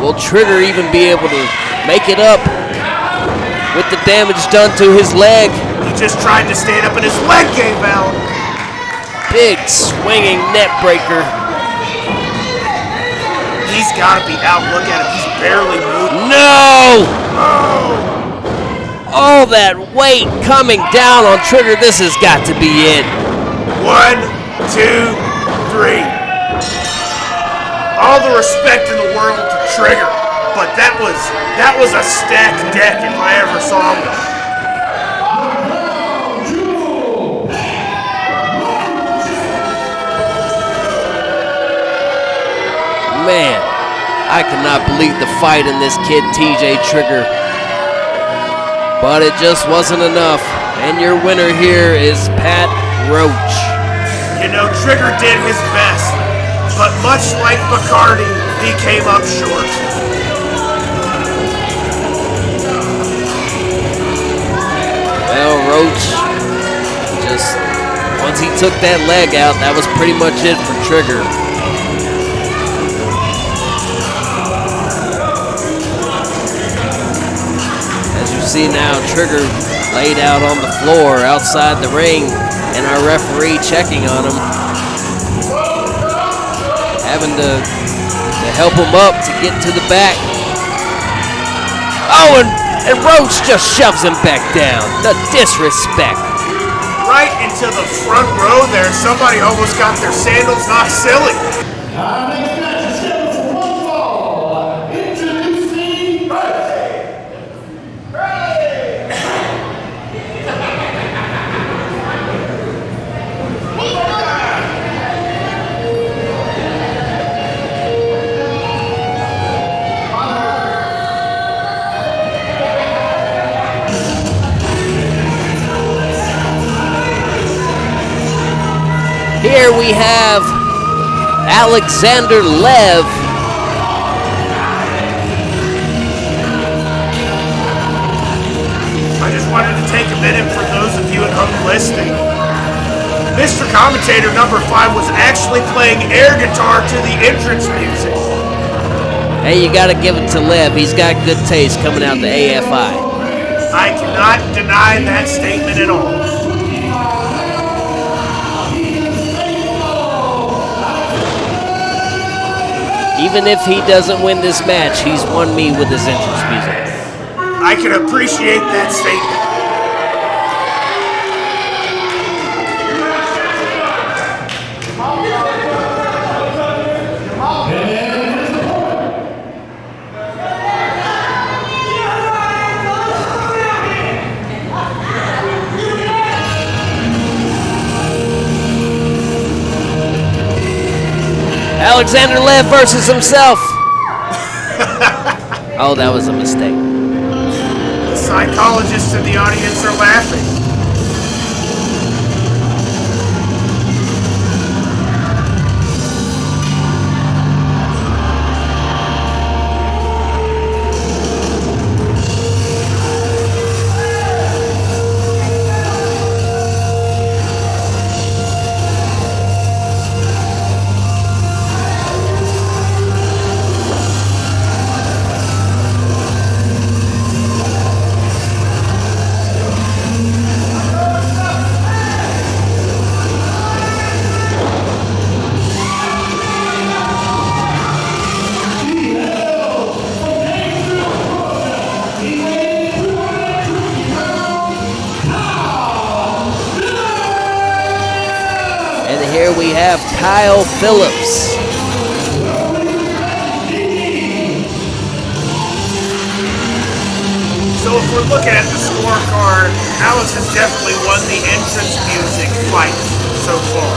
Will Trigger even be able to make it up with the damage done to his leg? He just tried to stand up and his leg gave out. Big swinging net breaker. He's got to be out. Look at him. He's barely moving. No! Oh! All that weight coming down on Trigger. This has got to be it. 1, 2, 3. All the respect in the world to Trigger, but that was a stacked deck if I ever saw one. Man, I cannot believe the fight in this kid TJ Trigger. But it just wasn't enough. And your winner here is Pat Roach. You know, Trigger did his best, but much like Bacardi, he came up short. Well, Roach, just once he took that leg out, that was pretty much it for Trigger. As you see now, Trigger laid out on the floor outside the ring, and our referee checking on him, having to help him up to get to the back. Oh, and Roach just shoves him back down. The disrespect. Right into the front row there. Somebody almost got their sandals knocked silly. Our next match is scheduled for one fall. Introducing Here we have Alexander Lev. I just wanted to take a minute for those of you at home listening. Mr. Commentator number 5 was actually playing air guitar to the entrance music. Hey, you gotta give it to Lev. He's got good taste coming out the AFI. I cannot deny that statement at all. Even if he doesn't win this match, he's won me with his entrance music. I can appreciate that statement. Alexander Lev versus himself. Oh, that was a mistake. The psychologists in the audience are laughing. And here we have Kyle Phillips. So if we're looking at the scorecard, Alice has definitely won the entrance music fight so far.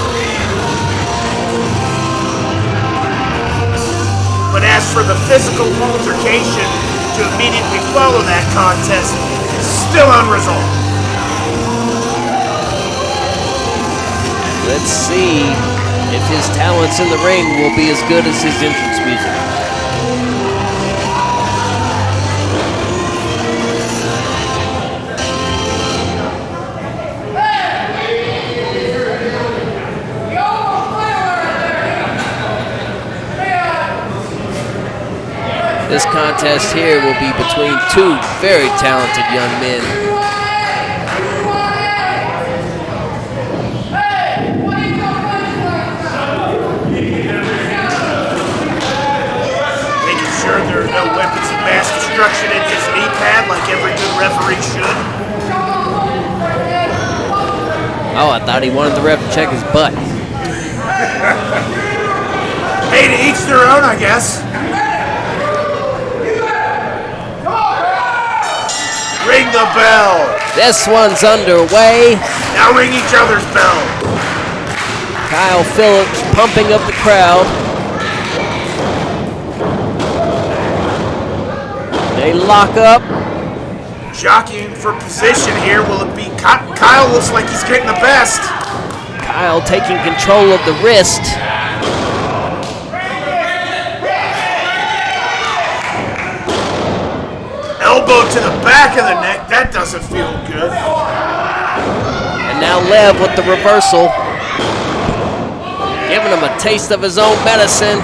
But as for the physical altercation to immediately follow that contest, still unresolved. Let's see if his talents in the ring will be as good as his entrance music. This contest here will be between two very talented young men. Making sure there are no weapons of mass destruction in his knee pad like every good referee should. Oh, I thought he wanted the ref to check his butt. Hey, to each their own, I guess. Ring the bell. This one's underway. Now ring each other's bell. Kyle Phillips pumping up the crowd. They lock up. Jockeying for position here. Will it be Kyle? Looks like he's getting the best. Kyle taking control of the wrist. Elbow to the back of the neck. That doesn't feel good. And now Lev with the reversal. Giving him a taste of his own medicine.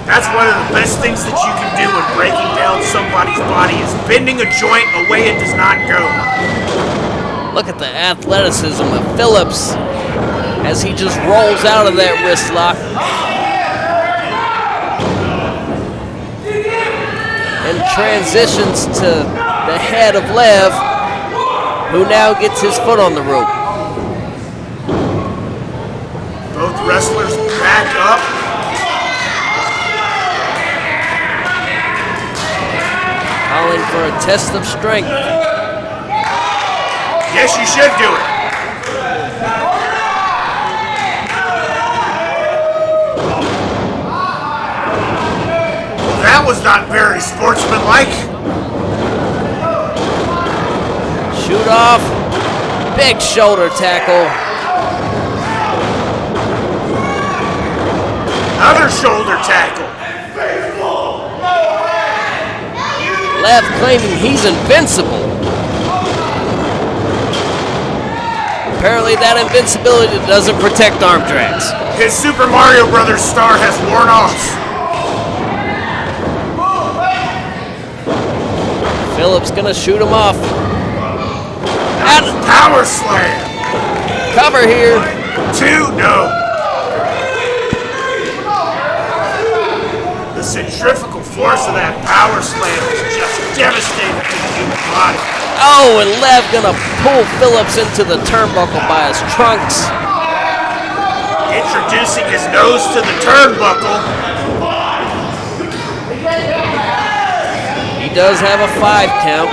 That's one of the best things that you can do when breaking down somebody's body is bending a joint a way it does not go. Look at the athleticism of Phillips as he just rolls out of that wrist lock. And transitions to the head of Lev, who now gets his foot on the rope. Both wrestlers back up. Calling for a test of strength. Yes, you should do it. That was not very sportsmanlike. Shoot off. Big shoulder tackle. Another shoulder tackle. Lev claiming he's invincible. Apparently that invincibility doesn't protect arm drags. His Super Mario Brothers star has worn off. Phillips gonna shoot him off. That's power slam. Cover here. 2, no. The centrifugal force of that power slam is just devastating to the human body. Oh, and Lev gonna pull Phillips into the turnbuckle by his trunks. Introducing his nose to the turnbuckle. He does have a 5 count.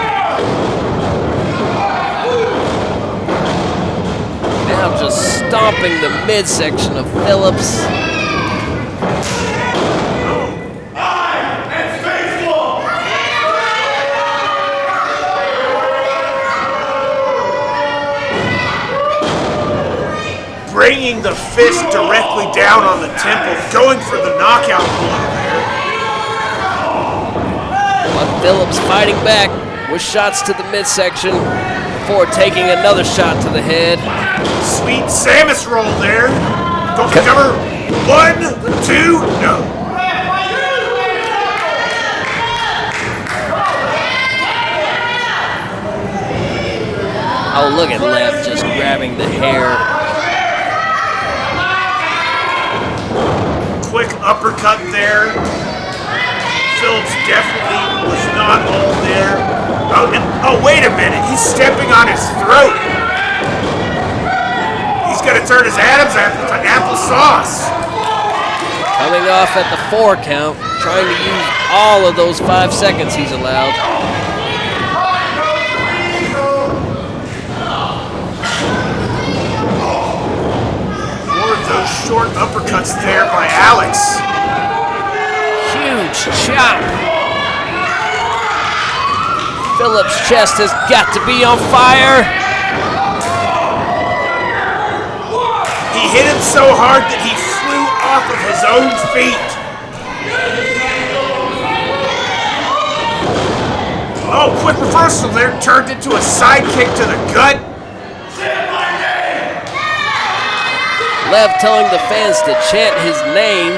Now just stomping the midsection of Phillips. Bringing the fist directly down on the temple, going for the knockout blow there. But Phillips fighting back with shots to the midsection before taking another shot to the head. Sweet Samus roll there. Don't cover. 1, 2, no. Oh, look at Lev just grabbing the hair. Quick uppercut there. Phillips definitely was not all there. Oh, wait a minute. He's stepping on his throat. He's going to turn his Adam's apple to applesauce. Coming off at the 4 count, trying to use all of those 5 seconds he's allowed. More of those short uppercuts there by Alex. Huge chop. Phillips' chest has got to be on fire. He hit him so hard that he flew off of his own feet. Oh, quick reversal there, turned into a side kick to the gut. Lev telling the fans to chant his name,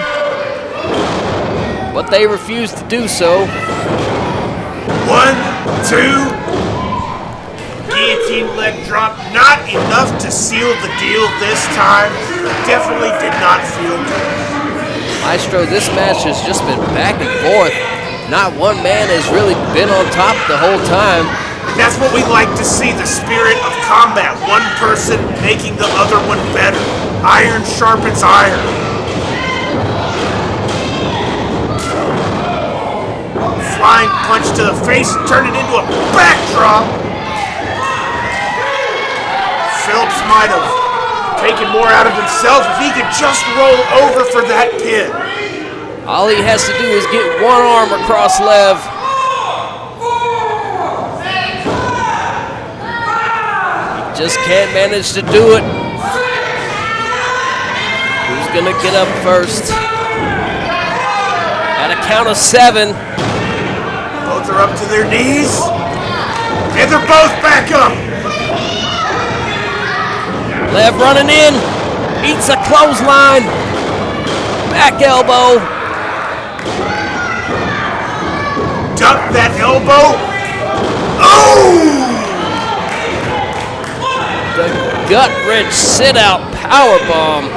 but they refuse to do so. 1, 2. Guillotine leg drop, not enough to seal the deal this time. Definitely did not feel good. Maestro, this match has just been back and forth. Not one man has really been on top the whole time. That's what we like to see, the spirit of combat. One person making the other one better. Iron sharpens iron. Flying punch to the face, turn it into a backdrop. Phillips might have taken more out of himself if he could just roll over for that pin. All he has to do is get one arm across Lev. He just can't manage to do it. Who's gonna get up first? At a count of 7. Both are up to their knees. And they're both back up. Lev running in. Eats a clothesline. Back elbow. Duck that elbow. Oh! The gut-wrench sit-out powerbomb.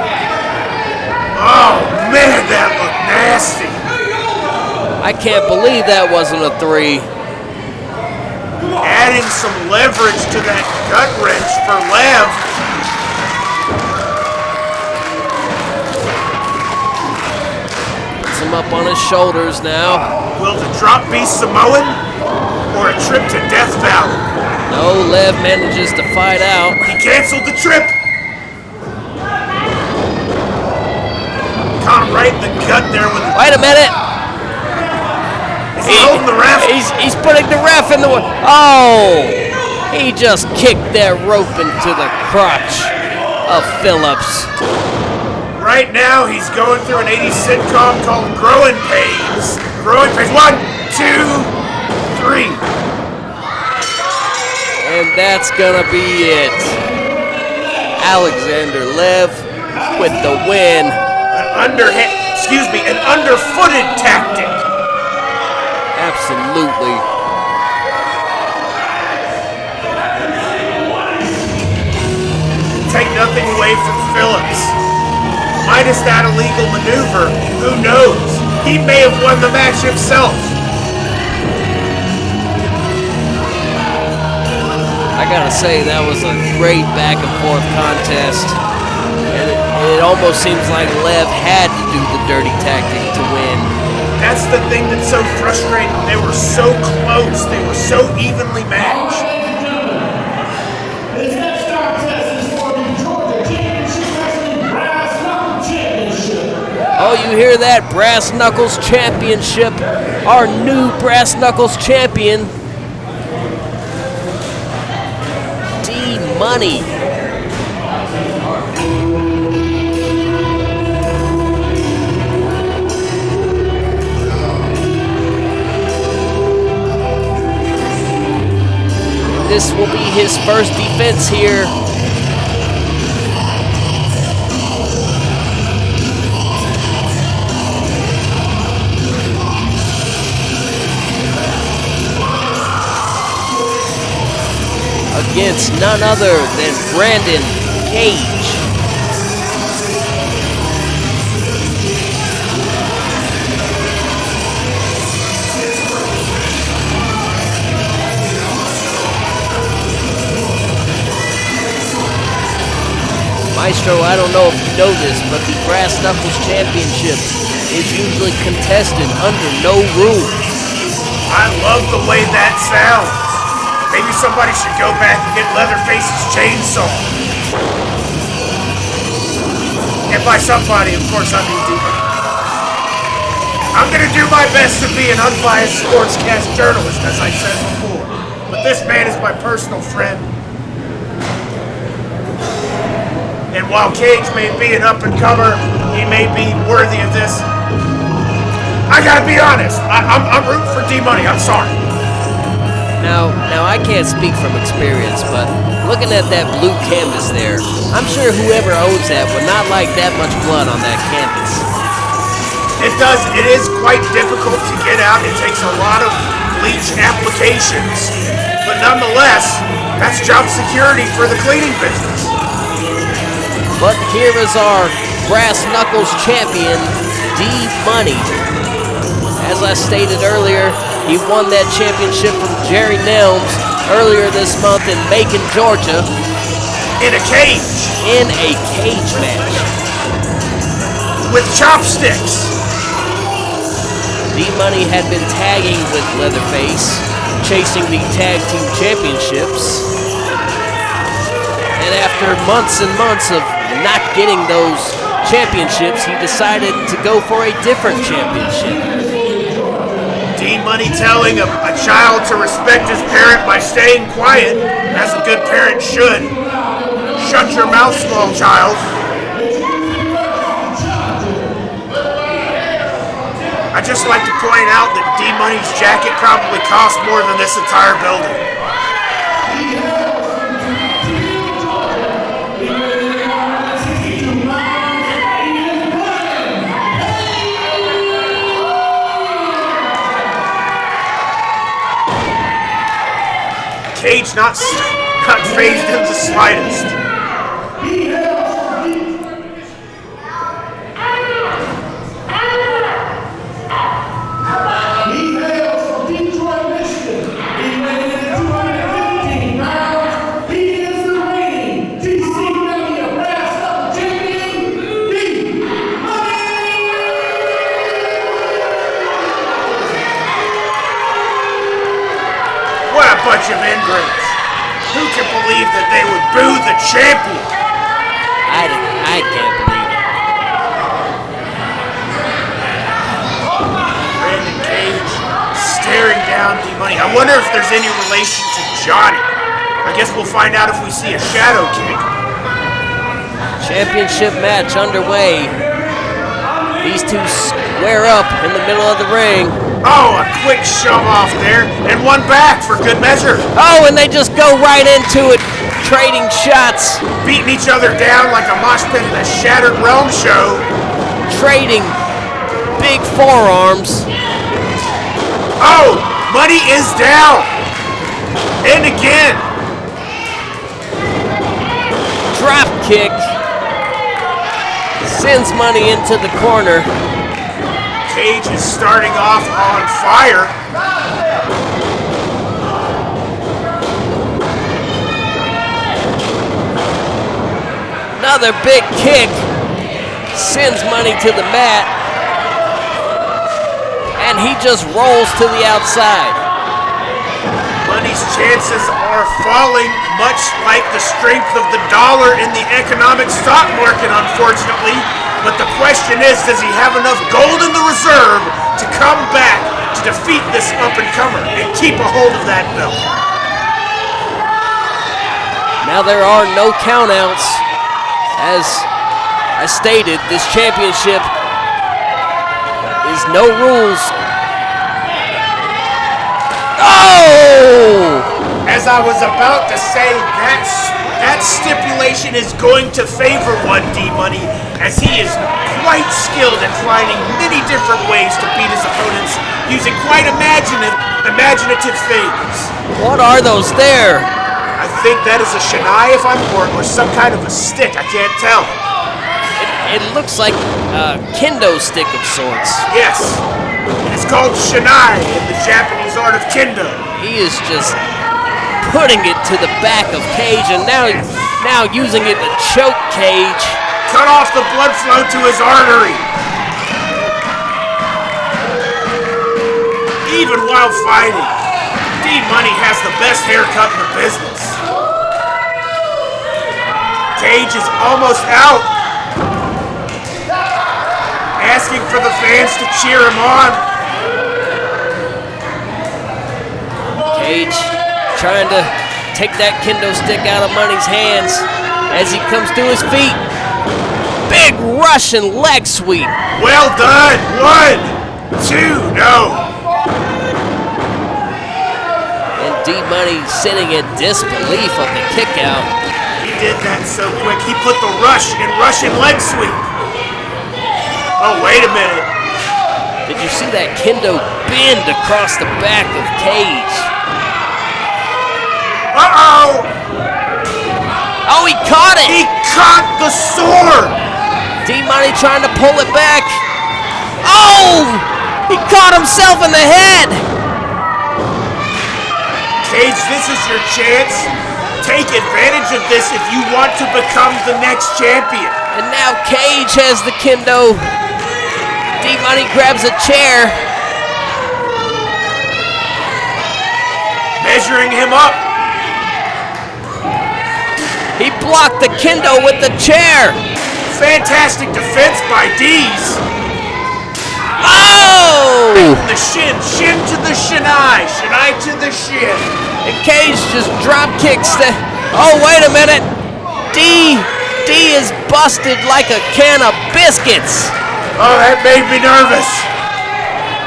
Oh, man, that looked nasty. I can't believe that wasn't a 3. Adding some leverage to that gut wrench for Lev. Puts him up on his shoulders now. Will the drop be Samoan or a trip to Death Valley? No, Lev manages to fight out. He canceled the trip. Caught him right in the gut there with the... Wait a minute. Is he holding the ref? He's putting the ref in the way. Oh! He just kicked that rope into the crotch of Phillips. Right now, he's going through an 80s sitcom called Growing Pains. Growing Pains. 1, 2, 3. And that's gonna be it. Alexander Lev with the win. An underfooted tactic. Absolutely. Take nothing away from Phillips. Minus that illegal maneuver, who knows? He may have won the match himself. I gotta say, that was a great back and forth contest. And it almost seems like Lev had to do the dirty tactic to win. That's the thing that's so frustrating. They were so close. They were so evenly matched. This next contest is for the Georgia Championship Wrestling Brass Knuckles Championship. Oh, you hear that? Brass Knuckles Championship. Our new Brass Knuckles champion, D-Money. This will be his first defense here. Against none other than Brandon Cage. Maestro, I don't know if you know this, but the Brass Knuckles Championship is usually contested under no rules. I love the way that sounds. Maybe somebody should go back and get Leatherface's chainsaw. And by somebody, of course, I mean D-Money. I'm gonna do my best to be an unbiased sportscast journalist, as I said before. But this man is my personal friend. And while Cage may be an up-and-comer, he may be worthy of this. I gotta be honest, I'm rooting for D-Money, I'm sorry. Now I can't speak from experience, but looking at that blue canvas there, I'm sure whoever owns that would not like that much blood on that canvas. It is quite difficult to get out. It takes a lot of bleach applications. But nonetheless, that's job security for the cleaning business. But here is our Brass Knuckles champion, D-Money. As I stated earlier, he won that championship from Jerry Nelms earlier this month in Macon, Georgia. In a cage. In a cage match. With chopsticks. D-Money had been tagging with Leatherface, chasing the tag team championships. And after months and months of not getting those championships, he decided to go for a different championship. D-Money telling a child to respect his parent by staying quiet, as a good parent should. Shut your mouth, small child. I'd just like to point out that D-Money's jacket probably cost more than this entire building. Cage not phased in the slightest. Bunch of ingrates. Who can believe that they would boo the champion? I can't believe it. Brandon Cage staring down D-Money. I wonder if there's any relation to Johnny. I guess we'll find out if we see a shadow kick. Championship match underway. These two square up in the middle of the ring. Oh, a quick shove off there, and one back for good measure. Oh, and they just go right into it, trading shots. Beating each other down like a mosh pit in a Shattered Realm show. Trading big forearms. Oh, Money is down. And again. Drop kick. Sends Money into the corner. Cage is starting off on fire. Another big kick. Sends Money to the mat. And he just rolls to the outside. Money's chances are falling, much like the strength of the dollar in the economic stock market, unfortunately. But the question is, does he have enough gold in the reserve to come back to defeat this up-and-comer and keep a hold of that belt? Now there are no countouts. As I stated, this championship is no rules. Oh! As I was about to say, that stipulation is going to favor one D-Money, as he is quite skilled at finding many different ways to beat his opponents using quite imaginative things. What are those there? I think that is a shinai or some kind of a stick. I can't tell. It looks like a kendo stick of sorts. Yes. It's called shinai in the Japanese art of kendo. He is just putting it to the back of Cage, and now Now using it to choke Cage. Cut off the blood flow to his artery. Even while fighting, D-Money has the best haircut in the business. Cage is almost out. Asking for the fans to cheer him on. Cage trying to take that kendo stick out of Money's hands as he comes to his feet. Big Russian leg sweep. Well done. 1, 2, no. And D-Money sitting in disbelief of the kick out. He did that so quick. He put the rush in Russian leg sweep. Oh, wait a minute. Did you see that kendo bend across the back of Cage? Uh-oh! Oh, he caught it! He caught the sword! D-Money trying to pull it back. Oh! He caught himself in the head! Cage, this is your chance. Take advantage of this if you want to become the next champion. And now Cage has the kendo. D-Money grabs a chair. Measuring him up. He blocked the kendo with the chair. Fantastic defense by D's. Oh! The shin to the shinai, shinai to the shin. And Cage just drop kicks the... Oh, wait a minute. D is busted like a can of biscuits. Oh, that made me nervous.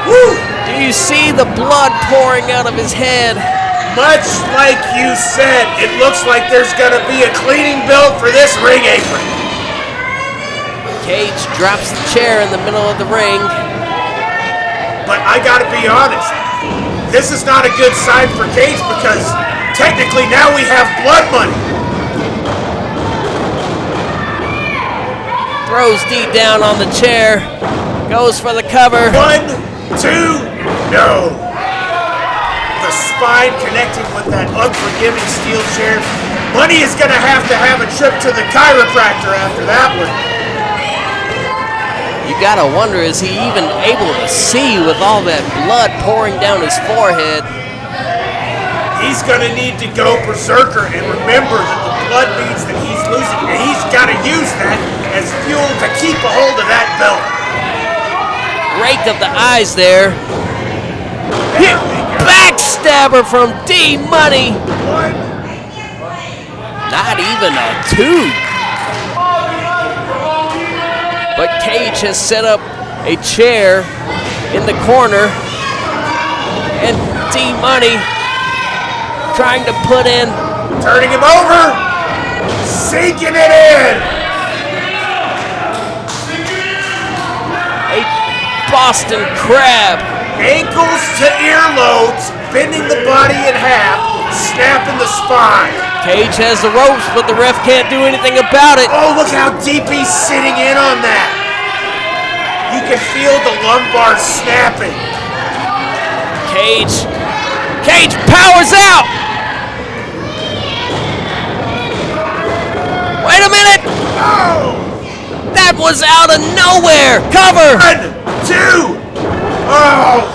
Woo! Do you see the blood pouring out of his head? Much like you said, it looks like there's gonna be a cleaning bill for this ring apron. Cage drops the chair in the middle of the ring. But I gotta be honest, this is not a good sign for Cage because technically now we have blood money. Throws D down on the chair. Goes for the cover. 1, 2, no. The spine connecting with that unforgiving steel chair. Money is gonna have a trip to the chiropractor after that one. You gotta wonder, is he even able to see with all that blood pouring down his forehead? He's gonna need to go berserker and remember that the blood means that he's losing, and he's gotta use that as fuel to keep a hold of that belt. Raked of the eyes there. Backstabber from D-Money. 1. Not even a 2. But Cage has set up a chair in the corner. And D-Money trying to put in. Turning him over. Sinking it in. A Boston Crab. Ankles to earlobes, bending the body in half, snapping the spine. Cage has the ropes, but the ref can't do anything about it. Oh, look how deep he's sitting in on that. You can feel the lumbar snapping. Cage powers out. Wait a minute. Oh! That was out of nowhere. Cover. 1, 2. Oh,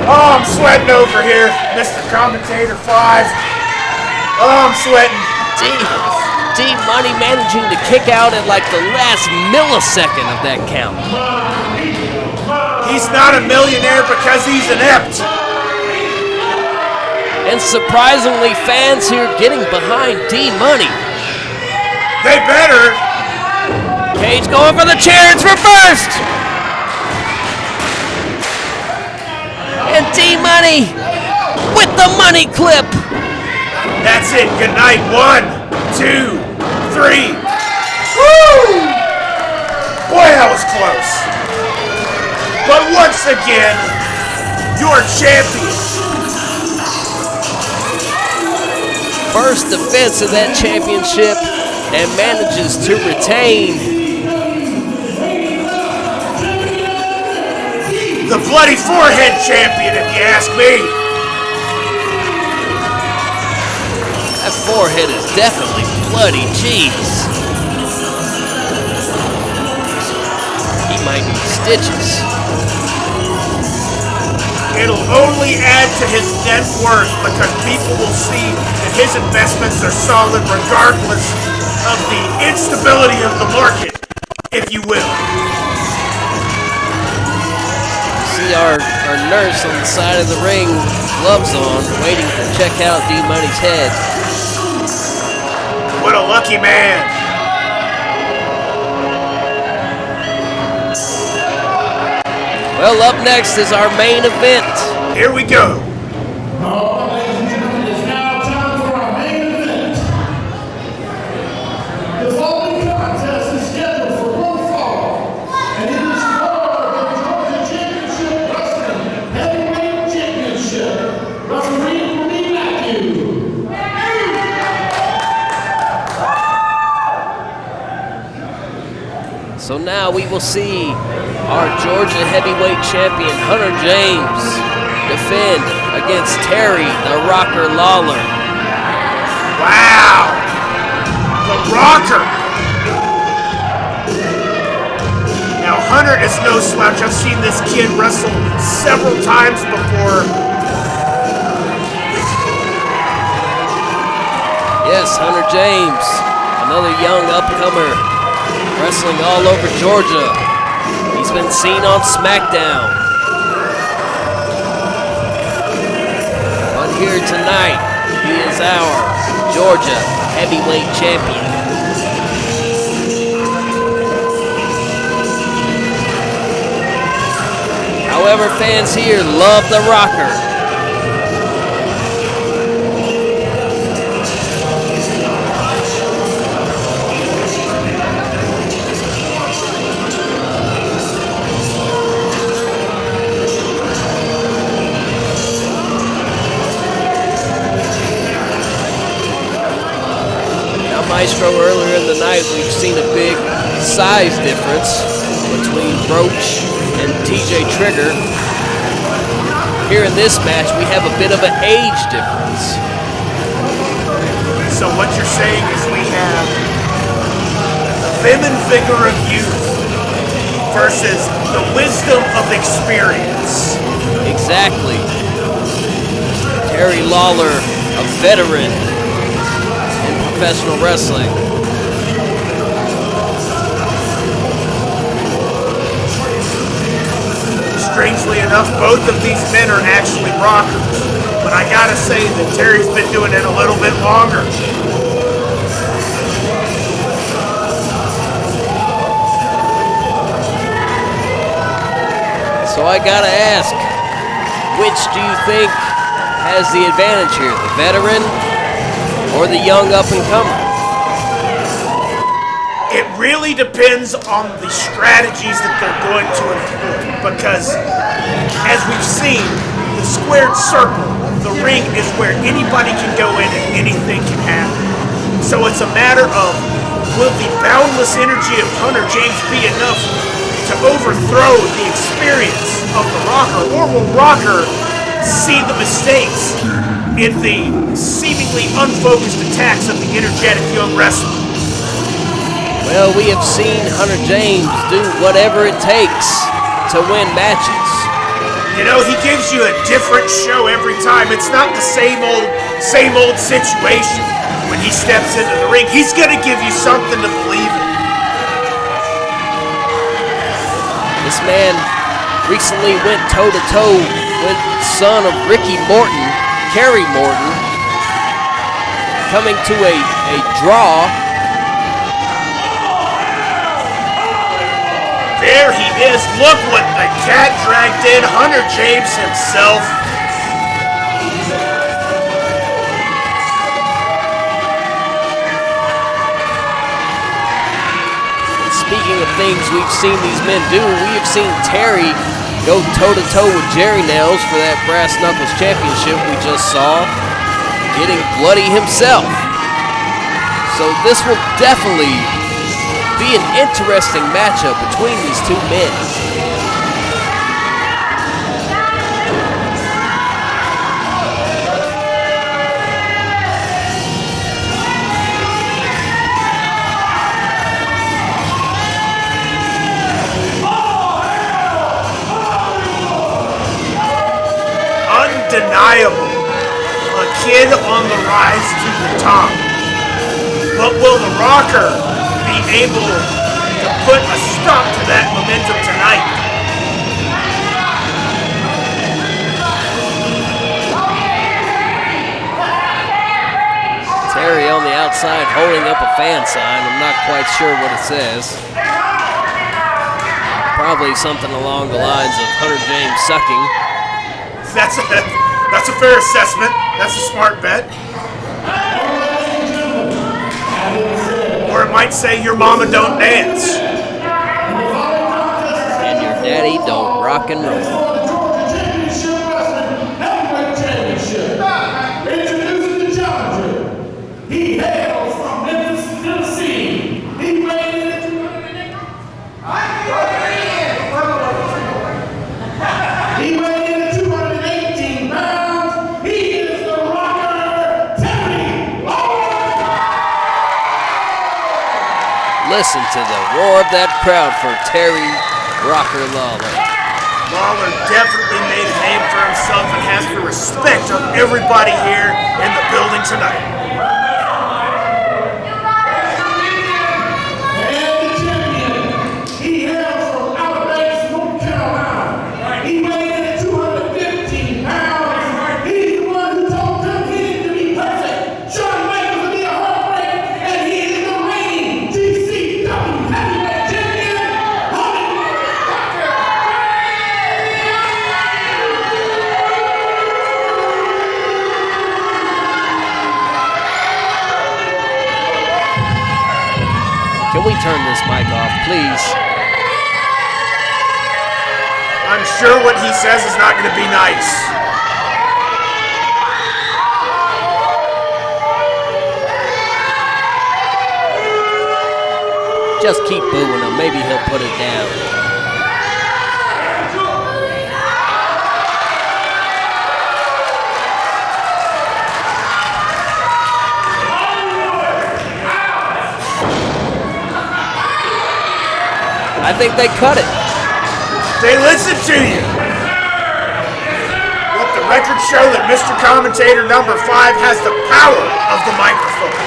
I'm sweating over here, Mr. Commentator 5. Oh, I'm sweating. D-Money managing to kick out at like the last millisecond of that count. He's not a millionaire because he's inept. And surprisingly, fans here getting behind D-Money. They better. Cage going for the chair, it's reversed! And D-Money with the money clip. That's it. Good night. 1, 2, 3. Woo! Boy, that was close. But once again, your champion. First defense of that championship and manages to retain. The bloody forehead champion, if you ask me. That forehead is definitely buddy, jeez. He might need stitches. It'll only add to his net worth because people will see that his investments are solid regardless of the instability of the market, if you will. See our nurse on the side of the ring, gloves on, waiting to check out D-Money's head. What a lucky man. Well, up next is our main event. Here we go. All right, ladies and gentlemen, it's now time for our main event. The following contest is scheduled for one fall, and it is for the Georgia Championship Wrestling Heavyweight Championship. Referee Rudy Matthew. So now we will see our Georgia heavyweight champion, Hunter James, defend against Terry the Rocker Lawler. Wow. The Rocker. Now, Hunter is no slouch. I've seen this kid wrestle several times before. Yes, Hunter James, another young upcomer, wrestling all over Georgia. He's been seen on SmackDown. But here tonight, he is our Georgia heavyweight champion. However, fans here love the Rocker. Maestro, earlier in the night, we've seen a big size difference between Roach and TJ Trigger. Here in this match, we have a bit of an age difference. So what you're saying is we have the vim and vigor of youth versus the wisdom of experience. Exactly. Terry Lawler, a veteran professional wrestling. Strangely enough, both of these men are actually rockers, but I gotta say that Terry's been doing it a little bit longer. So I gotta ask, which do you think has the advantage here, the veteran or the young up-and-comer? It really depends on the strategies that they're going to employ, because as we've seen, the squared circle, the ring is where anybody can go in and anything can happen. So it's a matter of, will the boundless energy of Hunter James be enough to overthrow the experience of the Rocker, or will Rocker see the mistakes in the seemingly unfocused attacks of the energetic young wrestler? Well, we have seen Hunter James do whatever it takes to win matches. You know, he gives you a different show every time. It's not the same old situation. When he steps into the ring, he's gonna give you something to believe in. This man recently went toe-to-toe with son of Ricky Morton, Kerry Morton, coming to a draw. There he is. Look what the cat dragged in. Hunter James himself. Speaking of things we've seen these men do, we have seen Terry go toe-to-toe with Jerry Nails for that Brass Knuckles Championship we just saw, getting bloody himself. So this will definitely be an interesting matchup between these two men. undeniable. A kid on the rise to the top. But will the Rocker be able to put a stop to that momentum tonight? Terry on the outside holding up a fan sign. I'm not quite sure what it says. Probably something along the lines of Hunter James sucking. That's a fair assessment. That's a smart bet. Or it might say your mama don't dance. And your daddy don't rock and roll. He hails from Memphis, Tennessee. He weighed in. He weighed in at 218 pounds. He is the Rocker, Terry Lawler. Listen to the roar of that crowd for Terry Rocker Lawler. Lawler definitely made a name for himself and has the respect of everybody here in the building tonight. Can we turn this mic off, please? I'm sure what he says is not going to be nice. Just keep booing him. Maybe he'll put it down. I think they cut it. They listen to you. Let the record show that Mr. Commentator number 5 has the power of the microphone.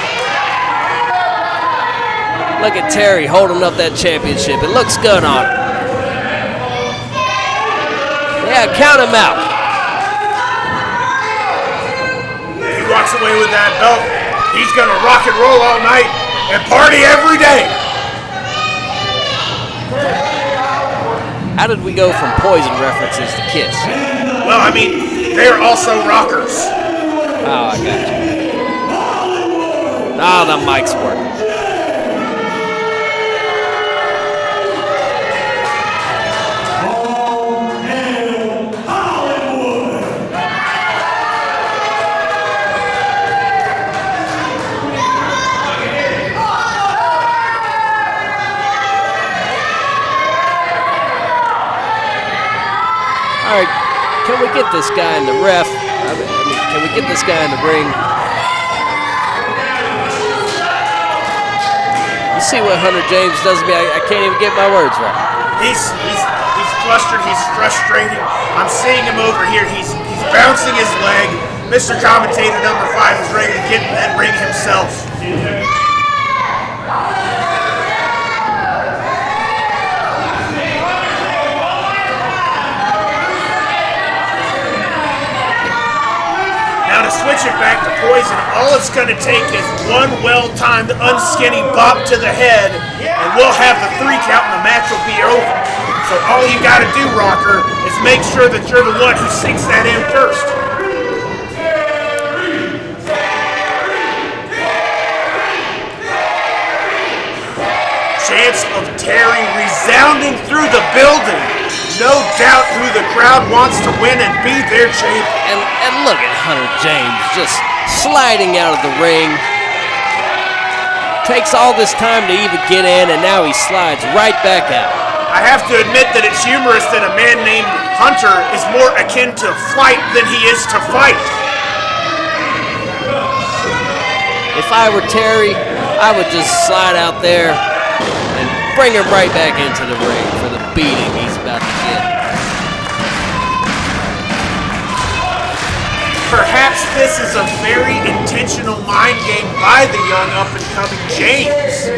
Look at Terry holding up that championship. It looks good on him. Yeah, count him out. If he walks away with that belt, he's going to rock and roll all night and party every day. How did we go from Poison references to Kiss? Well, I mean, they're also rockers. Oh, I got you. Oh, the mic's working. All right, can we get this guy in the ref? I mean, can we get this guy in the ring? You see what Hunter James does to me? I can't even get my words right. He's flustered. He's frustrated. I'm seeing him over here. He's bouncing his leg. Mr. Commentator number 5 is ready to get in that ring himself. Switch it back to Poison. All it's going to take is one well-timed unskinny bop to the head, and we'll have the 3 count and the match will be over. So all you got to do, Rocker, is make sure that you're the one who sinks that in first. Chants of Terry resounding through the building. No doubt who the crowd wants to win and be their champion. And look at Hunter James just sliding out of the ring. Takes all this time to even get in, and now he slides right back out. I have to admit that it's humorous that a man named Hunter is more akin to flight than he is to fight. If I were Terry, I would just slide out there and bring him right back into the ring for the beating he's about to get. Perhaps this is a very intentional mind game by the young up-and-coming James.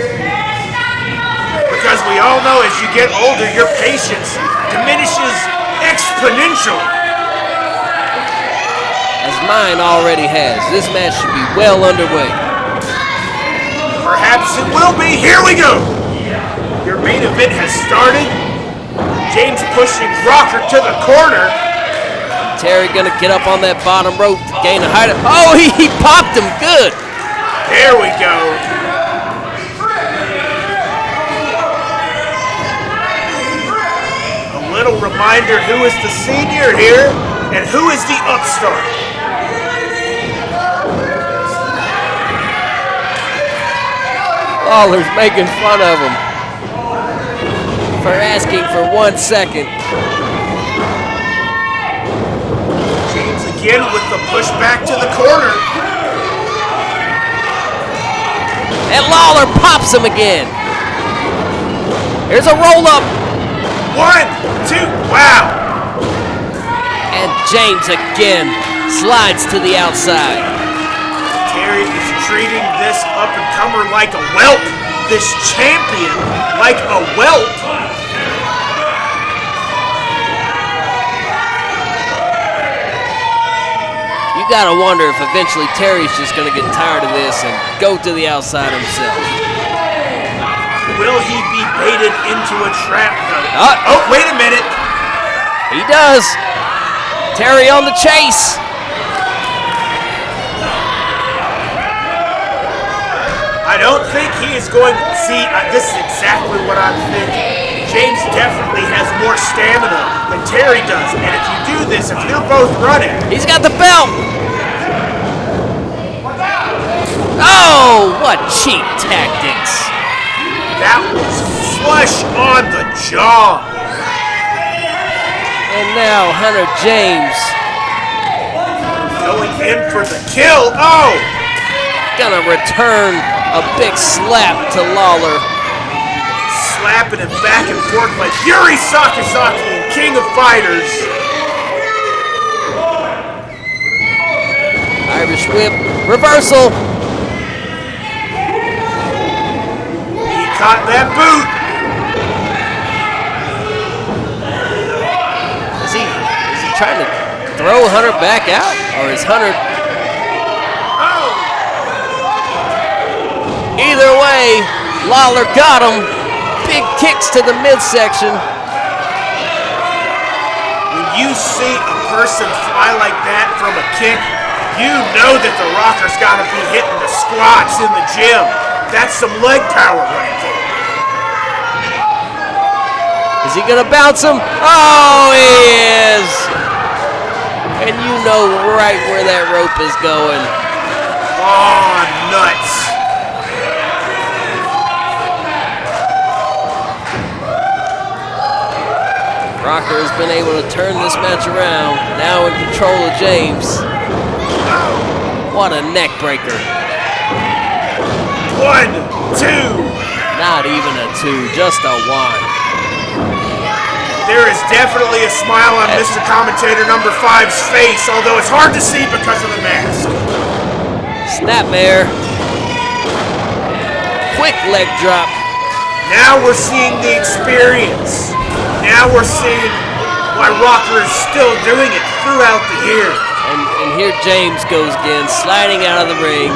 Because we all know as you get older, your patience diminishes exponentially. As mine already has. This match should be well underway. Perhaps it will be. Here we go. Your main event has started. James pushing Rocker to the corner. Terry gonna get up on that bottom rope to gain a height. Oh, he popped him good. There we go. A little reminder who is the senior here and who is the upstart. Lawler's making fun of him for asking for 1 second. James again with the push back to the corner. And Lawler pops him again. Here's a roll up. 1, 2, wow. And James again slides to the outside. Terry is treating this up-and-comer like a whelp. This champion like a whelp. You gotta wonder if eventually Terry's just gonna get tired of this and go to the outside himself. Will he be baited into a trap, though? Oh, wait a minute. He does. Terry on the chase. I don't think he is going to see. This is exactly what I'm thinking. James definitely has more stamina than Terry does. And if you do this, if you're both running. He's got the belt. Oh, what cheap tactics. That was flush on the jaw. And now Hunter James going in for the kill. Oh! Gonna return a big slap to Lawler. Slapping him back and forth like Yuri Sakazaki in King of Fighters. Irish whip, reversal. He caught that boot. Is he trying to throw Hunter back out? Or is Hunter... Either way, Lawler got him. Big kicks to the midsection. When you see a person fly like that from a kick, you know that the Rocker's got to be hitting the squats in the gym. That's some leg power right there. Is he gonna bounce him? Oh, he is. And you know right where that rope is going. Oh, nuts. Rocker has been able to turn this match around, now in control of James. What a neck breaker. 1, 2. Not even a 2, just a 1. There is definitely a smile on Mr. Commentator number 5's face, although it's hard to see because of the mask. Snapmare. Quick leg drop. Now we're seeing the experience. Now we're seeing why Rocker is still doing it throughout the year. And here James goes again, sliding out of the ring.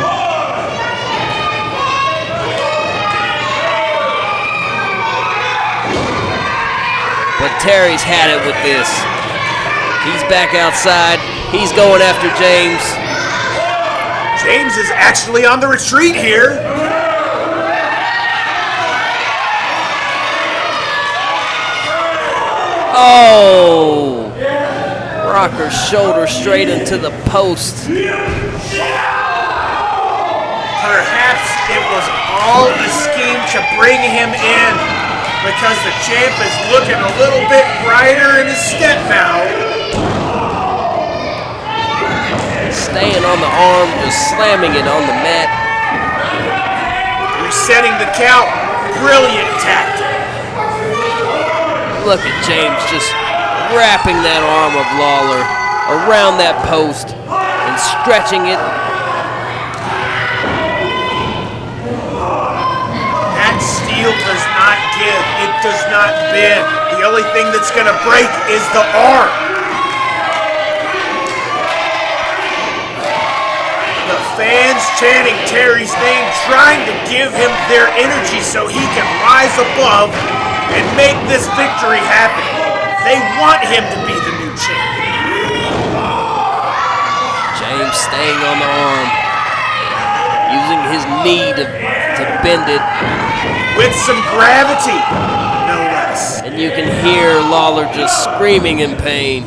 But Terry's had it with this. He's back outside. He's going after James. James is actually on the retreat here. Oh! Rocker's shoulder straight into the post. Perhaps it was all a scheme to bring him in because the champ is looking a little bit brighter in his step now. Staying on the arm, just slamming it on the mat. Resetting the count. Brilliant tactic. Look at James just wrapping that arm of Lawler around that post and and stretching it. That steel does not give. It does not bend. The only thing that's going to break is the arm. The fans chanting Terry's name, trying to give him their energy so he can rise above and make this victory happen. They want him to be the new champion. James staying on the arm, using his knee to bend it. With some gravity, no less. And you can hear Lawler just screaming in pain.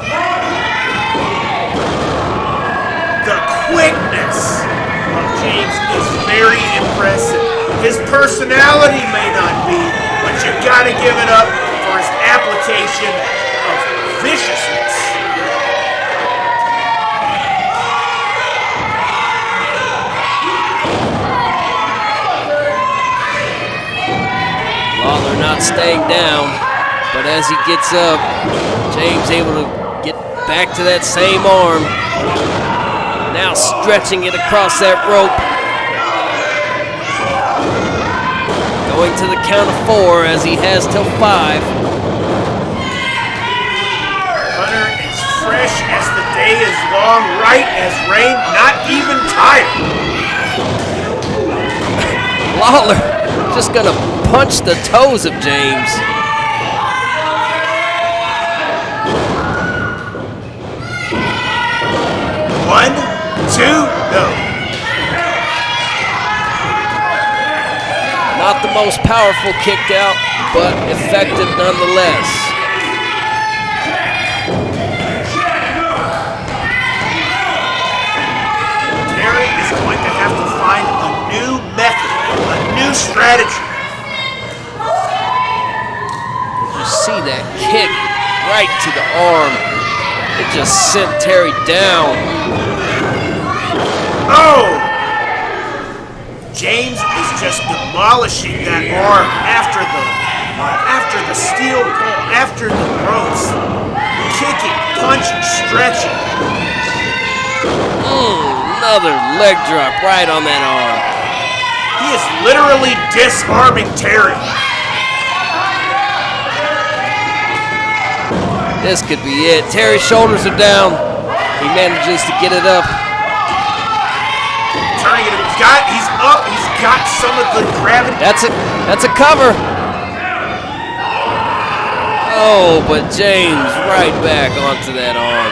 The quickness of James is very impressive. His personality may not be, but you gotta give it up for his application of viciousness. Lawler not staying down, but as he gets up, James able to get back to that same arm. Now stretching it across that rope. Going to the count of 4 as he has till 5. Hunter is fresh as the day is long, right as rain, not even tired. Lawler just gonna punch the toes of James. One, two, no. Not the most powerful kick out, but effective nonetheless. Terry is going to have to find a new method, a new strategy. You see that kick right to the arm. It just sent Terry down. Oh! James is just demolishing that arm after the steel pole, after the ropes. Kicking, punching, stretching. Another leg drop right on that arm. He is literally disarming Terry. This could be it. Terry's shoulders are down. He manages to get it up. Turning it, he's up. He's got some of the gravity. That's a cover. Oh, but James right back onto that arm.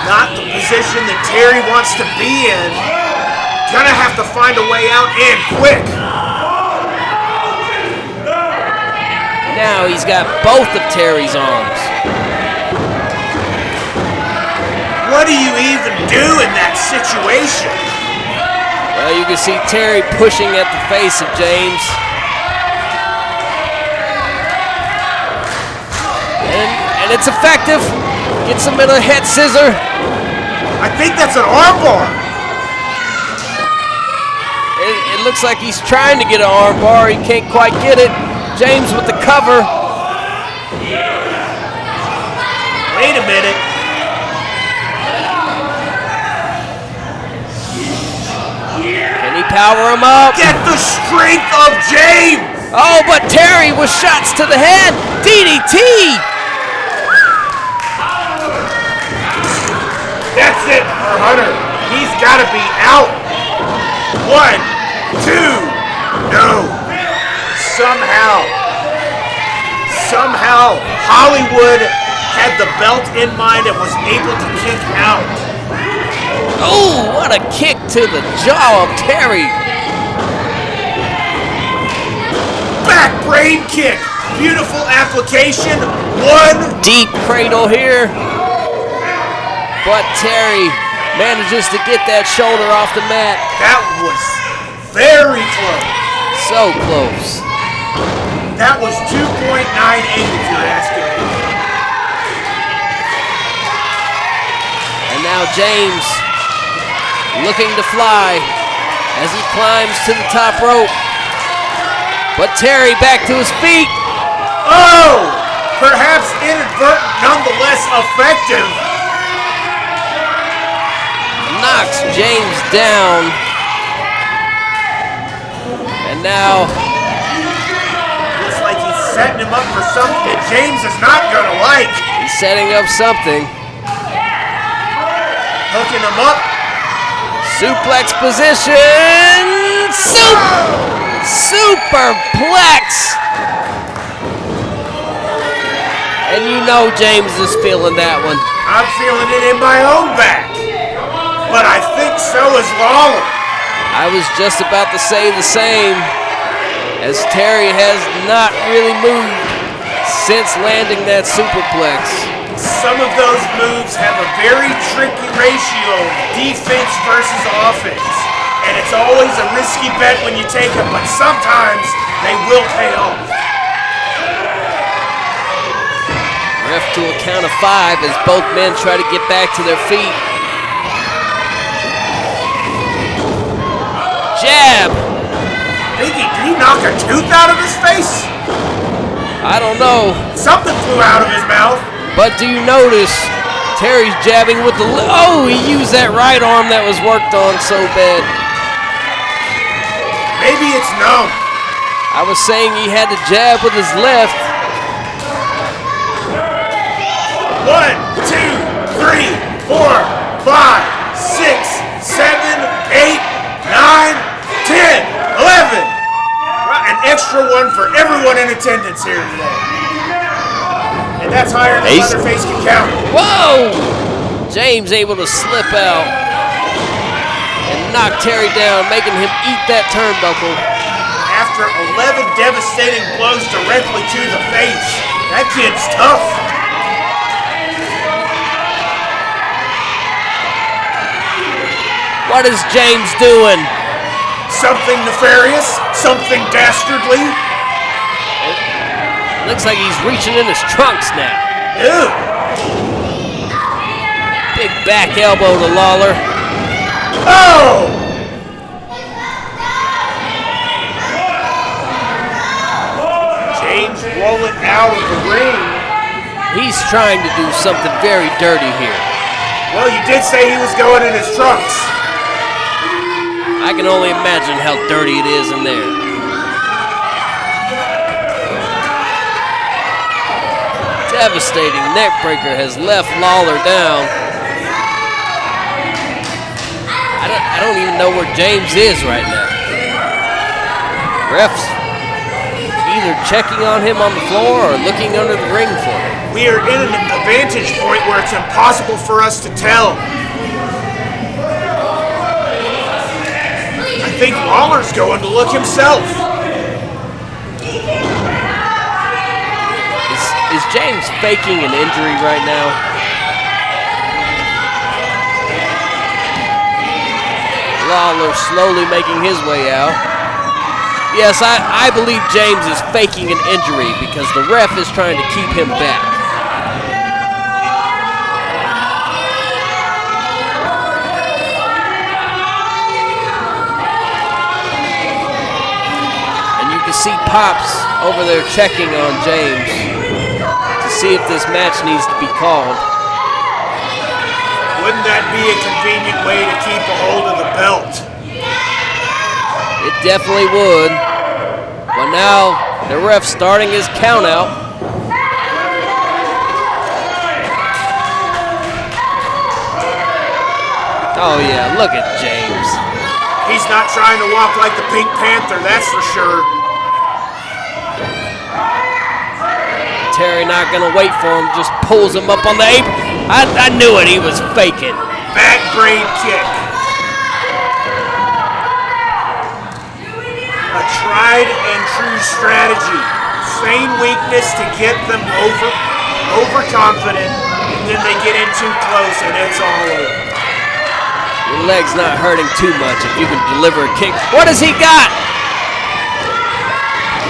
Not the position that Terry wants to be in. Gonna have to find a way out and quick. Now he's got both of Terry's arms. What do you even do in that situation? Well, you can see Terry pushing at the face of James. And it's effective. Gets him in a head scissor. I think that's an armbar. It looks like he's trying to get an arm bar. He can't quite get it. James with the cover. Wait a minute. Can he power him up? Get the strength of James. Oh, but Terry with shots to the head. DDT. That's it for Hunter. He's got to be out. 1, 2, no. Somehow, Hollywood had the belt in mind and was able to kick out. Oh, what a kick to the jaw of Terry. Back brain kick. Beautiful application. 1. Deep cradle here. But Terry manages to get that shoulder off the mat. That was very close. So close. That was 2.98 if you're asking me. And now James looking to fly as he climbs to the top rope. But Terry back to his feet. Oh! perhaps inadvertent, nonetheless effective. Knocks James down. And now looks like he's setting him up for something that James is not gonna like. he's setting up something. Hooking him up. Suplex position. Superplex. And you know James is feeling that one. I'm feeling it in my own back. But I think so is Lawler. I was just about to say the same, as Terry has not really moved since landing that superplex. Some of those moves have a very tricky ratio of defense versus offense. And it's always a risky bet when you take them, but sometimes they will pay off. Ref to a count of 5 as both men try to get back to their feet. Jab. Did he knock a tooth out of his face? I don't know. Something flew out of his mouth. But do you notice Terry's jabbing with the oh, he used that right arm that was worked on so bad. Maybe it's numb. I was saying he had to jab with his left. 1, 2, 3, 4, 5, 6, 7, 8, 9, 10, 11. An extra one for everyone in attendance here today. And that's higher than Leatherface can count. Whoa! James able to slip out and knock Terry down, making him eat that turnbuckle. After 11 devastating blows directly to the face, that kid's tough. What is James doing? Something nefarious, something dastardly. Looks like he's reaching in his trunks now. Ew. Big back elbow to Lawler. Oh! James rolling out of the ring. He's trying to do something very dirty here. Well, you did say he was going in his trunks. I can only imagine how dirty it is in there. Devastating neckbreaker has left Lawler down. I don't even know where James is right now. Refs either checking on him on the floor or looking under the ring for him. We are in a vantage point where it's impossible for us to tell. I think Lawler's going to look himself. Is James faking an injury right now? Lawler slowly making his way out. Yes, I believe James is faking an injury because the ref is trying to keep him back. See Pops over there checking on James to see if this match needs to be called. Wouldn't that be a convenient way to keep a hold of the belt? It definitely would. But now the ref's starting his count out. Oh yeah, look at James. He's not trying to walk like the Pink Panther, that's for sure. Terry not gonna wait for him, just pulls him up on the apron. I knew it, he was faking. Back brain kick. A tried and true strategy. Feign weakness to get them overconfident, and then they get in too close and it's all over. Your leg's not hurting too much if you can deliver a kick. What has he got?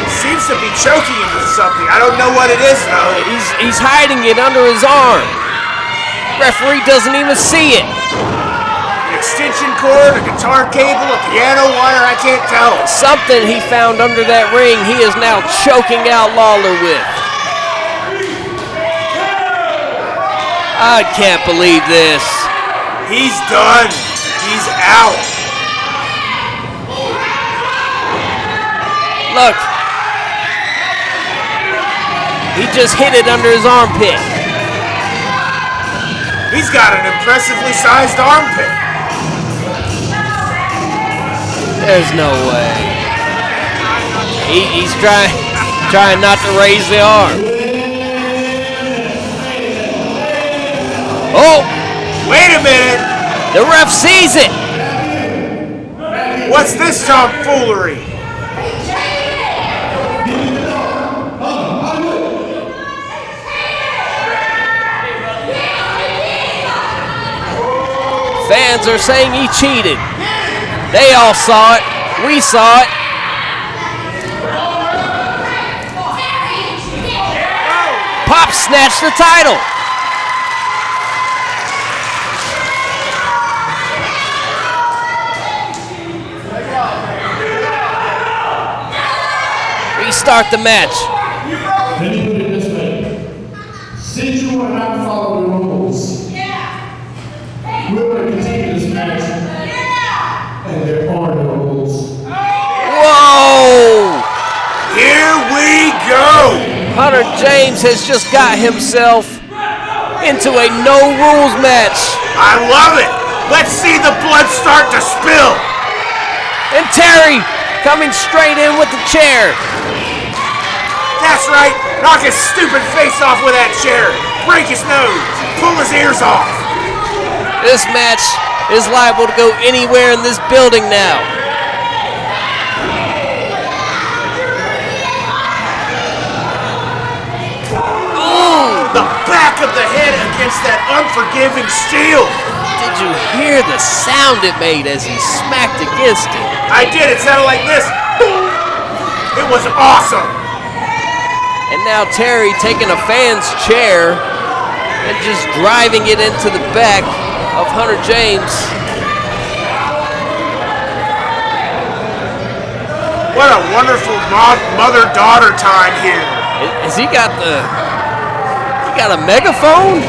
Seems to be choking him with something. I don't know what it is, though. He's hiding it under his arm. Referee doesn't even see it. An extension cord, a guitar cable, a piano wire, I can't tell. Something he found under that ring he is now choking out Lawler with. I can't believe this. He's done. He's out. Look. He just hit it under his armpit. He's got an impressively sized armpit. There's no way. He's trying not to raise the arm. Oh! Wait a minute. The ref sees it. What's this tomfoolery? Fans are saying he cheated. They all saw it. We saw it. Pop snatched the title. Restart the match. Let me put it this way. Since you will not follow the rules, we're going to continue this match, and there are no rules. Whoa! Here we go! Hunter James has just got himself into a no-rules match. I love it! Let's see the blood start to spill! And Terry coming straight in with the chair. That's right! Knock his stupid face off with that chair! Break his nose! Pull his ears off! This match is liable to go anywhere in this building now. Ooh! The back of the head against that unforgiving steel! Did you hear the sound it made as he smacked against it? I did! It sounded like this! It was awesome! And now Terry taking a fan's chair and just driving it into the back of Hunter James. What a wonderful mother-daughter time here. Has he got a megaphone?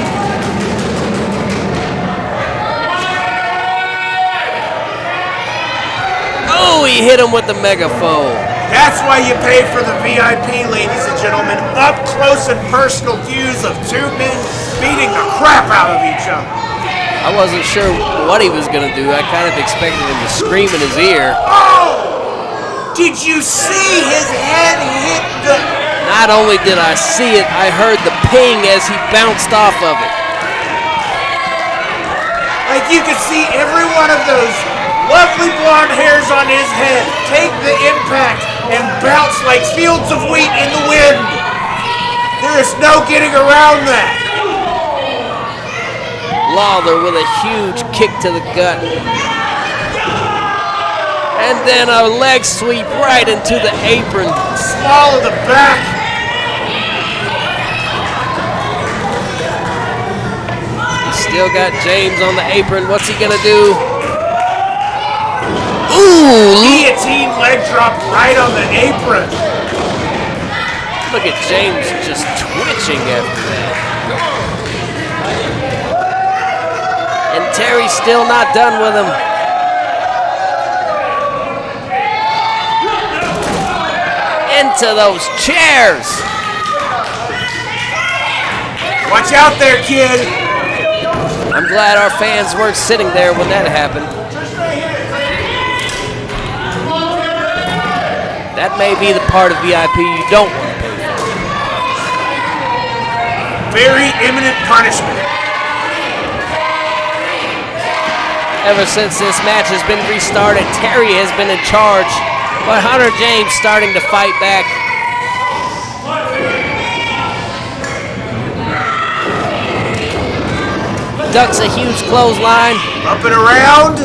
Oh, he hit him with the megaphone. That's why you pay for the VIP, ladies and gentlemen. Up close and personal views of two men beating the crap out of each other. I wasn't sure what he was going to do. I kind of expected him to scream in his ear. Oh! Did you see his head hit the... Not only did I see it, I heard the ping as he bounced off of it. Like you could see every one of those lovely blonde hairs on his head take the impact and bounce like fields of wheat in the wind. There is no getting around that. Lawler with a huge kick to the gut. And then a leg sweep right into the apron. Small of the back. He's still got James on the apron. What's he gonna do? Ooh! Guillotine leg drop right on the apron. Look at James just twitching after that. And Terry's still not done with him. Into those chairs. Watch out there, kid. I'm glad our fans weren't sitting there when that happened. That may be the part of VIP you don't want to pay for. Very imminent punishment. Ever since this match has been restarted, Terry has been in charge, but Hunter James starting to fight back. Ducks a huge clothesline. Up and around.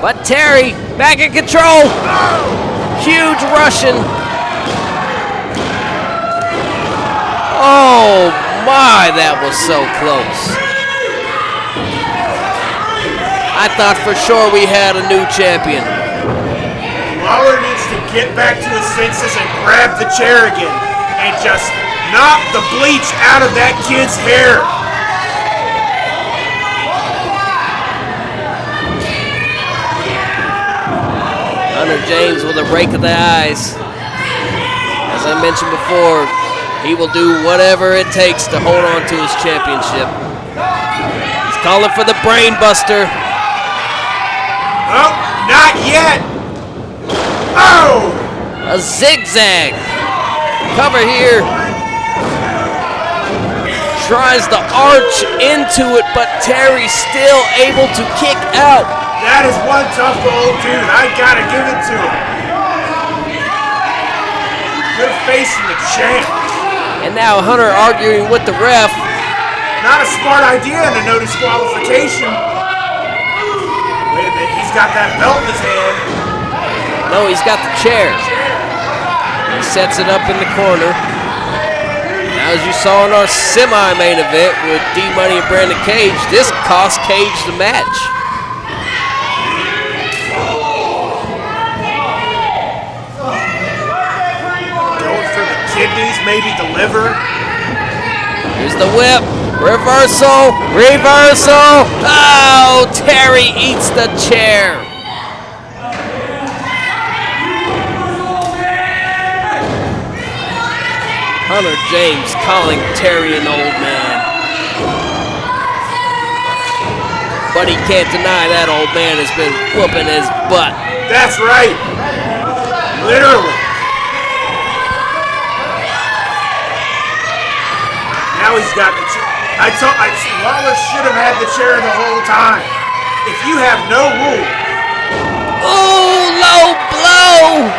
But Terry back in control. Huge Russian. Oh my, that was so close. I thought for sure we had a new champion. Lawler needs to get back to his senses and grab the chair again. and just knocked the bleach out of that kid's hair. Hunter James with a rake of the eyes. As I mentioned before, he will do whatever it takes to hold on to his championship. He's calling for the brain buster. Oh, not yet. Oh! A zigzag. Cover here. Tries to arch into it, but Terry still able to kick out. That is one tough old dude. I gotta give it to him. Good facing the champ. And now Hunter arguing with the ref. Not a smart idea in a no disqualification. Wait a minute, he's got that belt in his hand. No, he's got the chair. He sets it up in the corner. Now, as you saw in our semi-main event with D-Money and Brandon Cage, this cost Cage the match. Going for the kidneys, maybe the liver. Here's the whip. Reversal. Reversal. Oh, Terry eats the chair. Hunter James calling Terry an old man. But he can't deny that old man has been whooping his butt. That's right. Literally. Now he's got the chair. Lawler should have had the chair the whole time. If you have no rule. Ooh, low blow.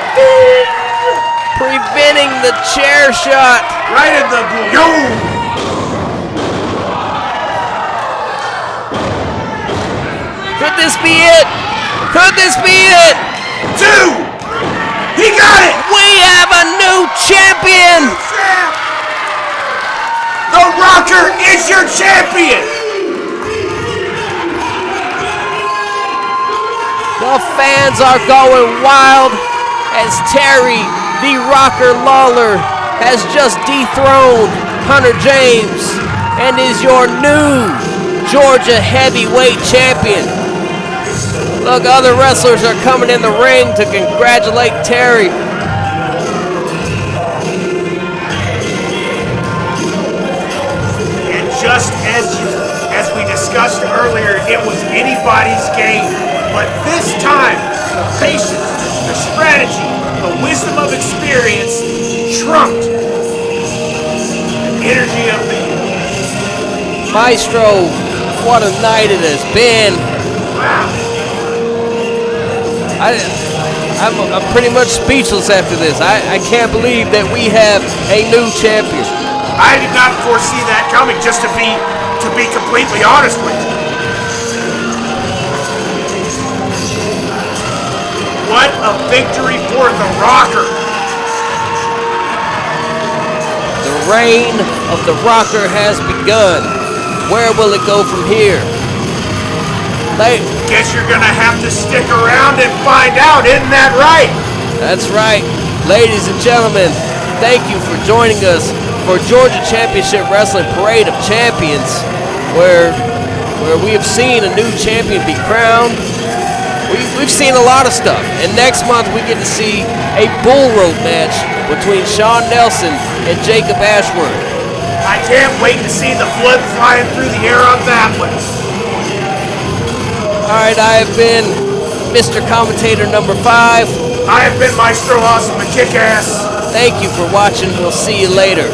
Preventing the chair shot. Right in the boom. Could this be it? Could this be it? 2. He got it. We have a new champion. The Rocker is your champion. The fans are going wild as Terry the Rocker Lawler has just dethroned Hunter James and is your new Georgia heavyweight champion. Look, other wrestlers are coming in the ring to congratulate Terry. And just as we discussed earlier, it was anybody's game. But this time, the patience, the strategy, the wisdom of experience trumped the energy of the Maestro. What a night it has been. wow. I'm pretty much speechless after this. I can't believe that we have a new champion. I did not foresee that coming, just to be completely honest with you. What a victory for the Rocker. The reign of the Rocker has begun. Where will it go from here? Guess you're gonna have to stick around and find out, isn't that right? That's right. Ladies and gentlemen, thank you for joining us for Georgia Championship Wrestling Parade of Champions, where we have seen a new champion be crowned. We've seen a lot of stuff, and next month we get to see a bull rope match between Shawn Nelson and Jacob Ashworth. I can't wait to see the blood flying through the air on that one. All right, I have been Mr. Commentator number 5. I have been Maestro Awesome and Kick-Ass. Thank you for watching. We'll see you later.